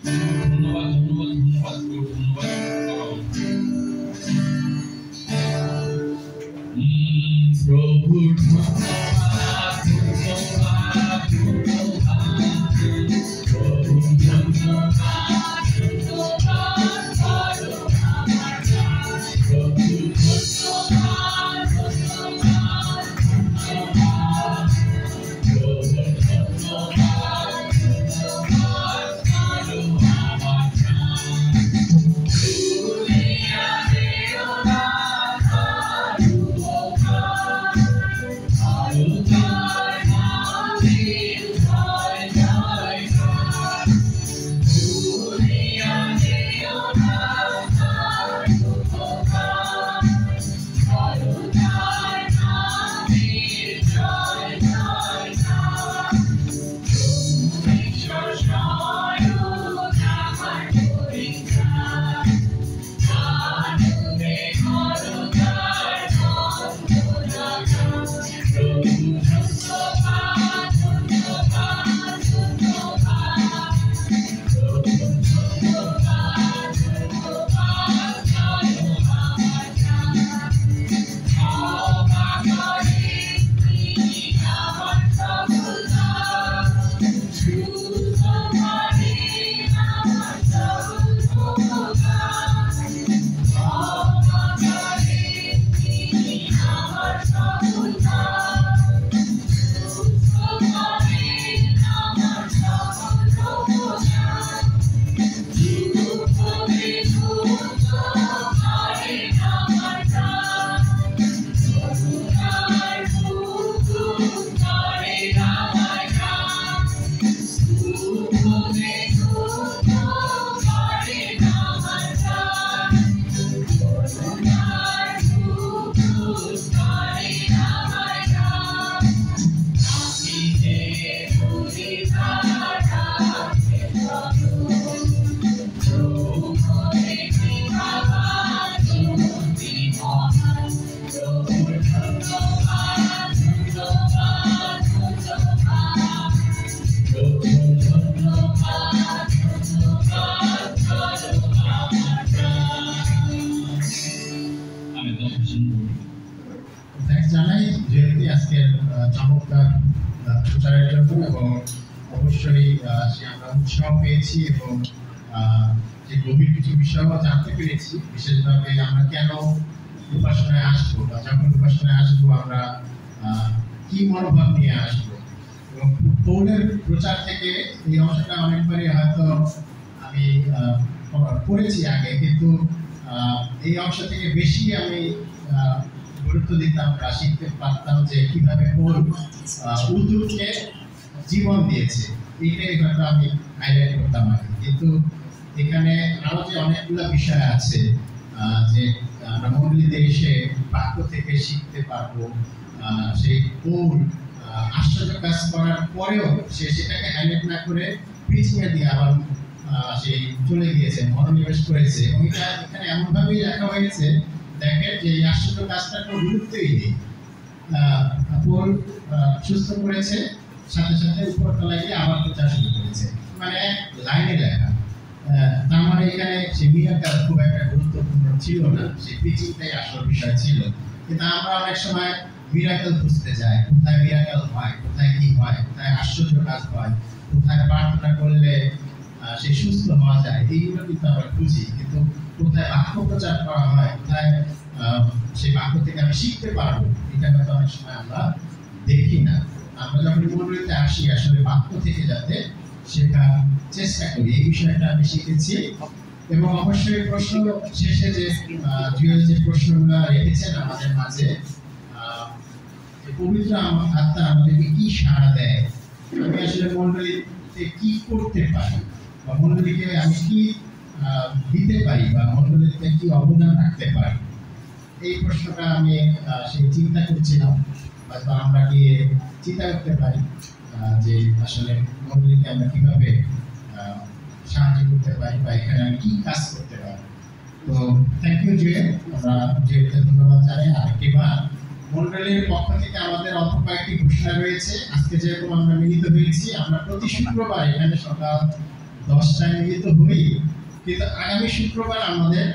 ধন্যবাদ ধন্যবাদ ধন্যবাদ ধন্যবাদ। প্রভুর ধন্যবাদ ধন্যবাদ ধন্যবাদ, প্রভুর ধন্যবাদ ধন্যবাদ করো আমার গান, প্রভুর ধন্যবাদ ধন্যবাদ ধন্যবাদ, প্রভুর ধন্যবাদ ধন্যবাদ করো আমার গান। দুনিয়া দেও না থ্যাঙ্কস জানাই যেহেতু আজকের চমৎকার প্রচারের জন্য, এবং অবশ্যই সে আমরা উৎসাহ পেয়েছি এবং যে গভীর কিছু বিষয়ও জানতে পেরেছি। বিশেষভাবে আমরা কেন উপাসনায় আসবো বা যখন উপাসনায় আসবো আমরা কি মনোভাব নিয়ে আসবো, এবং পৌলের প্রচার থেকে এই অংশটা অনেকবারই হয়তো আমি পড়েছি আগে, কিন্তু এই অংশ থেকে বেশি আমি গুরুত্ব দিতাম বা শিখতে পারতাম যে কিভাবে পৌল উদ্যোগকে জীবন দিয়েছে, এইটাই হয়তো আমি হাইলাইট করতাম আগে। কিন্তু এখানে আরো যে অনেকগুলো বিষয় আছে যে আমরা মন্ডলীতে এসে বাক্য থেকে শিখতে পারবো, সেই পৌল আশ্চর্য কাজ করার পরেও সে সেটাকে হাইলাইট না করে পিছিয়ে দিয়ে আবার সেই চলে গিয়েছে, মনোনিবেশ করেছে, এবং এটা এখানে এমনভাবেই লেখা হয়েছে দেখেন যে এই আশ্চর্য কাজটা কোনো গুরুত্বই নেই। পৌল সুস্থ করেছে, সাথে সাথে উপরতলায় গিয়ে আবার প্রচার শুরু করেছে, মানে এক লাইনে লেখা। তার মানে এখানে সেই মিরাকেল খুব একটা গুরুত্বপূর্ণ ছিল না, সেই প্রিচিংটাই আসল বিষয় ছিল। কিন্তু আমরা অনেক সময় মিরাকেল খুঁজতে যাই, কোথায় মিরাকেল হয়, কোথায় কি হয়, কোথায় আশ্চর্য কাজ হয়, কোথায় প্রার্থনা করলে সে সুস্থ হওয়া যায়, এইগুলো কিন্তু আমরা খুঁজি। কিন্তু কোথায় বাক্য প্রচার করা হয়, কোথায় সেই বাক্য থেকে আমি শিখতে পারবো, এটা হয়তো অনেক সময় আমরা দেখি না। আমরা যখন মন্ডলীতে আসি আসলে বাক্য থেকে যাতে শেখার চেষ্টা করি, এই বিষয়টা আমি শিখেছি। এবং অবশ্যই প্রশ্ন শেষে যে জুয়েল যে প্রশ্নগুলো রেখেছেন আমাদের মাঝে, পবিত্র আত্মা আমাদেরকে কি সাড়া দেয়, আমি আসলে মন্ডলীতে কি করতে পারি, বা মন্ডলীকে আমি কি দিতে পারি, বা মন্ডলীতে কি অবদান রাখতে পারি, এই প্রশ্নটা আমি সেই চিন্তা করছিলাম। হয়তো আমরা গিয়ে চিন্তা করতে পারি যে আসলে মন্ডলীকে আমরা কিভাবে সাহায্য করতে পারি, বা এখানে আমি কি কাজ করতে পারি। তো থ্যাংক ইউ জুয়েল, আমরা জুয়েলকে ধন্যবাদ জানাই। আরেকটিবার মন্ডলীর পক্ষ থেকে আমাদের অল্প কয়েকটি ঘোষণা রয়েছে। আজকে যেরকম আমরা মিলিত হয়েছি, আমরা প্রতি শুক্রবার এখানে সকাল 10টায় মিলিত হই, কিন্তু আগামী শুক্রবার আমাদের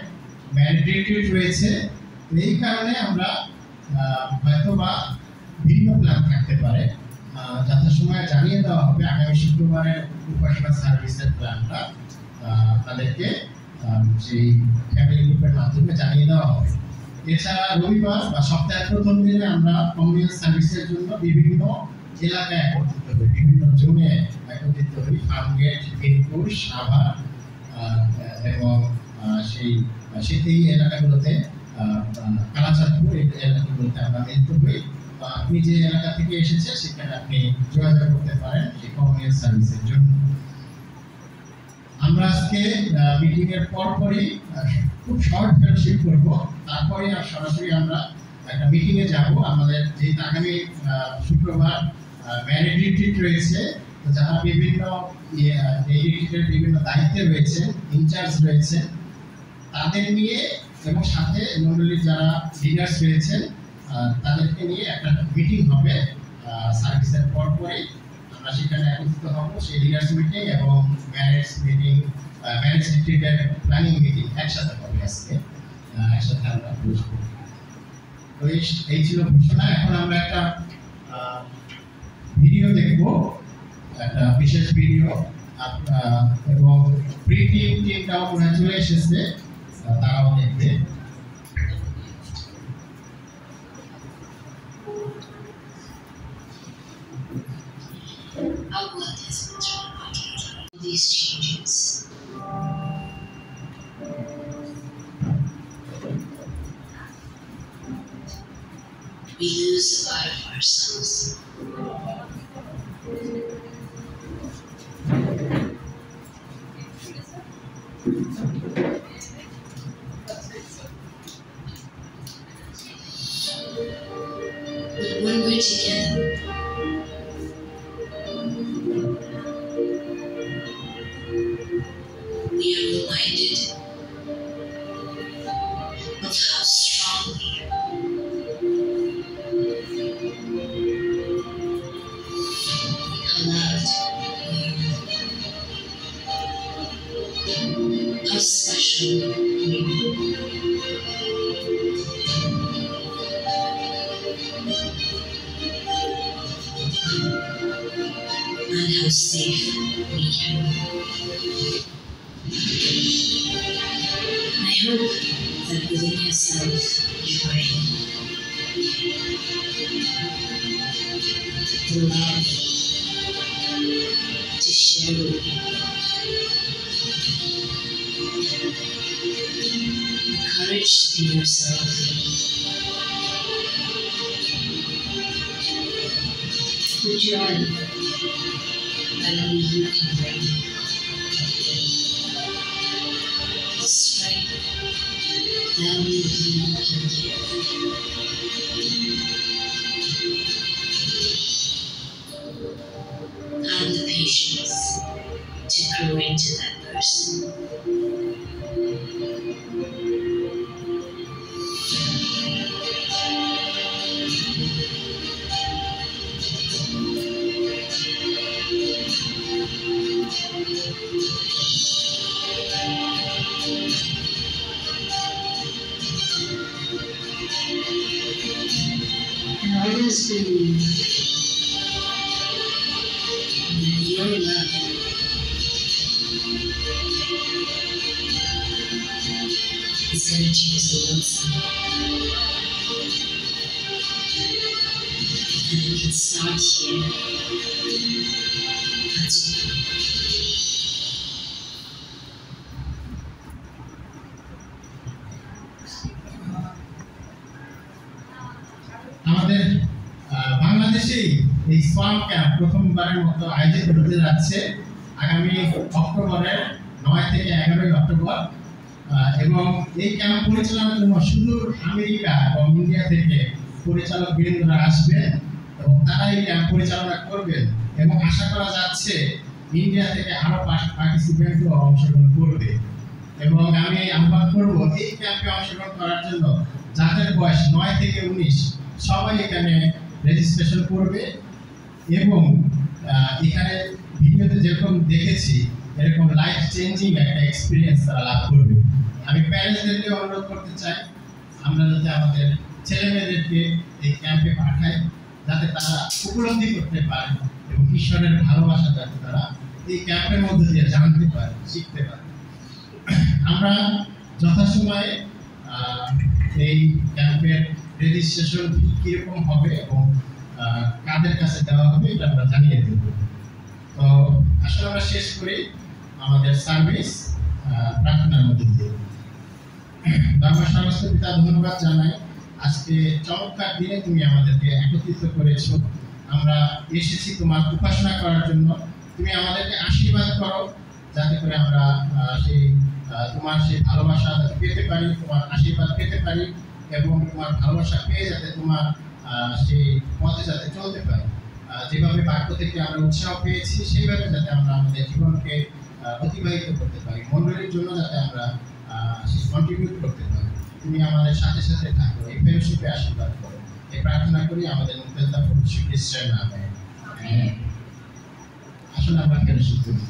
ম্যান্ডেটরি রয়েছে। এই কারণে আমরা হয়তোবা ভিন্ন প্ল্যান থাকতে পারে, যথাসময়ে জানিয়ে দেওয়া হবে আগামী শুক্রবারের উপাসনা সার্ভিসের প্ল্যানটা তাদেরকে সেই ফ্যামিলি গ্রুপের মাধ্যমে জানিয়ে দেওয়া হবে। এছাড়া রবিবার বা সপ্তাহের প্রথম দিনে আমরা কমিউনিটি সার্ভিসের জন্য বিভিন্ন এলাকায় একত্রিত হই, বিভিন্ন জোনে একত্রিত হই, ফার্মগেট, মিরপুর, সাভার এবং সেই এলাকাগুলোতে কালাচাঁদপুর এই এলাকাগুলোতে আমরা মিলিত হই। আপনি যে এলাকা থেকে এসেছেন সেখানে আপনি যোগাযোগ করতে পারেন এই কমিউনিটি সার্ভিসের জন্য। আমরা আজকে মিটিং এর পরপরই খুব শর্ট ফেলোশিপ করব, তারপরে সরাসরি আমরা একটা মিটিং এ যাব। আমাদের যেহেতু আগামী শুক্রবার ম্যারেজ রিট্রিট রয়েছে, যারা বিভিন্ন এই রিট্রিটের বিভিন্ন দায়িত্বে রয়েছে, ইনচার্জ রয়েছে, তাদের নিয়ে এবং সাথে মন্ডলীর যারা লিডার্স রয়েছেন তাদেরকে নিয়ে একটা মিটিং হবে সার্ভিসের পরপরই। আমরা সেখানে একত্রিত হব, সেই লিডার্স মিটিং এবং ম্যারেজ মিটিং, ম্যারেজ রিট্রিটের প্ল্যানিং মিটিং একসাথে হবে আজকে, একসাথে আমরা বসবো। তো এই ছিল ঘোষণা। এখন আমরা একটা ভিডিও দেখব, একটা বিশেষ ভিডিও, এবং প্রি টিমটাও মনে চলে এসেছে, তারাও দেখবে। Our world has been thrown out of these changes. We lose a part of ourselves. But when we're together, we are reminded of how strong we are. How loved we are. How special we are. And how safe we can be. I hope that within yourself you find the love to share with people, the courage to be yourself, the joy that only you can bring, the strength that only you can give, and the patience to grow into that person. And always believe that your love is going to change the world somehow. And it can start here. That's all. আমাদের বাংলাদেশেই এই sperm camp প্রথমবারের মতো আয়োজিত হতে যাচ্ছে আগামী অক্টোবরের 9 থেকে 11 অক্টোবর, এবং এই ক্যাম্প পরিচালনার জন্য শুধু আমেরিকা এবং ইন্ডিয়া থেকে পরিচালক বৃন্দরা আসবেন এবং তারা এই ক্যাম্প পরিচালনা করবেন, এবং আশা করা যাচ্ছে ইন্ডিয়া থেকে আরো পার্টিসিপেন্টও অংশগ্রহণ করবে। এবং আমি আহ্বান করব এই ক্যাম্পে অংশগ্রহণ করার জন্য যাদের বয়স 9 থেকে 19 সবাই এখানে রেজিস্ট্রেশন করবে। এবং এখানে ভিডিওতে যেরকম দেখেছি এরকম লাইফ চেঞ্জিং একটা এক্সপিরিয়েন্স তারা লাভ করবে। আমি প্যারেন্টসদেরকে অনুরোধ করতে চাই আমরা যাতে আমাদের ছেলে মেয়েদেরকে এই ক্যাম্পে পাঠাই, যাতে তারা উপলব্ধি করতে পারে এবং ঈশ্বরের ভালোবাসা যাতে তারা এই ক্যাম্পের মধ্যে দিয়ে জানতে পারে, শিখতে পারে। আমরা যথাসময়ে এই ক্যাম্পের রেজিস্ট্রেশন কিরকম হবে এবং কাদের কাছে দেওয়া হবে এটা আমরা জানিয়ে দেব। তো আসলে আমরা শেষ করি আমাদের সার্ভিস প্রার্থনার মধ্যে দিয়ে। আমার সমস্ত পিতা ধন্যবাদ জানাই, আজকে চমৎকার দিনে তুমি আমাদেরকে একত্রিত করেছো। আমরা এসেছি তোমার উপাসনা করার জন্য। তুমি আমাদেরকে আশীর্বাদ করো যাতে করে আমরা তোমার সেই ভালোবাসা যাতে পেতে পারি, তোমার আশীর্বাদ পেতে পারি এবং তোমার ভালোবাসা পেয়ে যাতে তোমার সেই পথে যাতে চলতে পারি। যেভাবে বাক্য থেকে আমরা উৎসাহ পেয়েছি সেইভাবে যাতে আমরা আমাদের জীবনকে অতিবাহিত করতে পারি, মণ্ডলীর জন্য যাতে আমরা কন্ট্রিবিউট করতে পারি। তুমি আমাদের সাথে সাথে থাকো, এই ফেলোশিপে আশীর্বাদ করো। এই প্রার্থনা করি আমাদের মুক্তিদাতা প্রভু যীশু খ্রিস্টের নামে। আসলে আমরা ফেলোশিপ করি।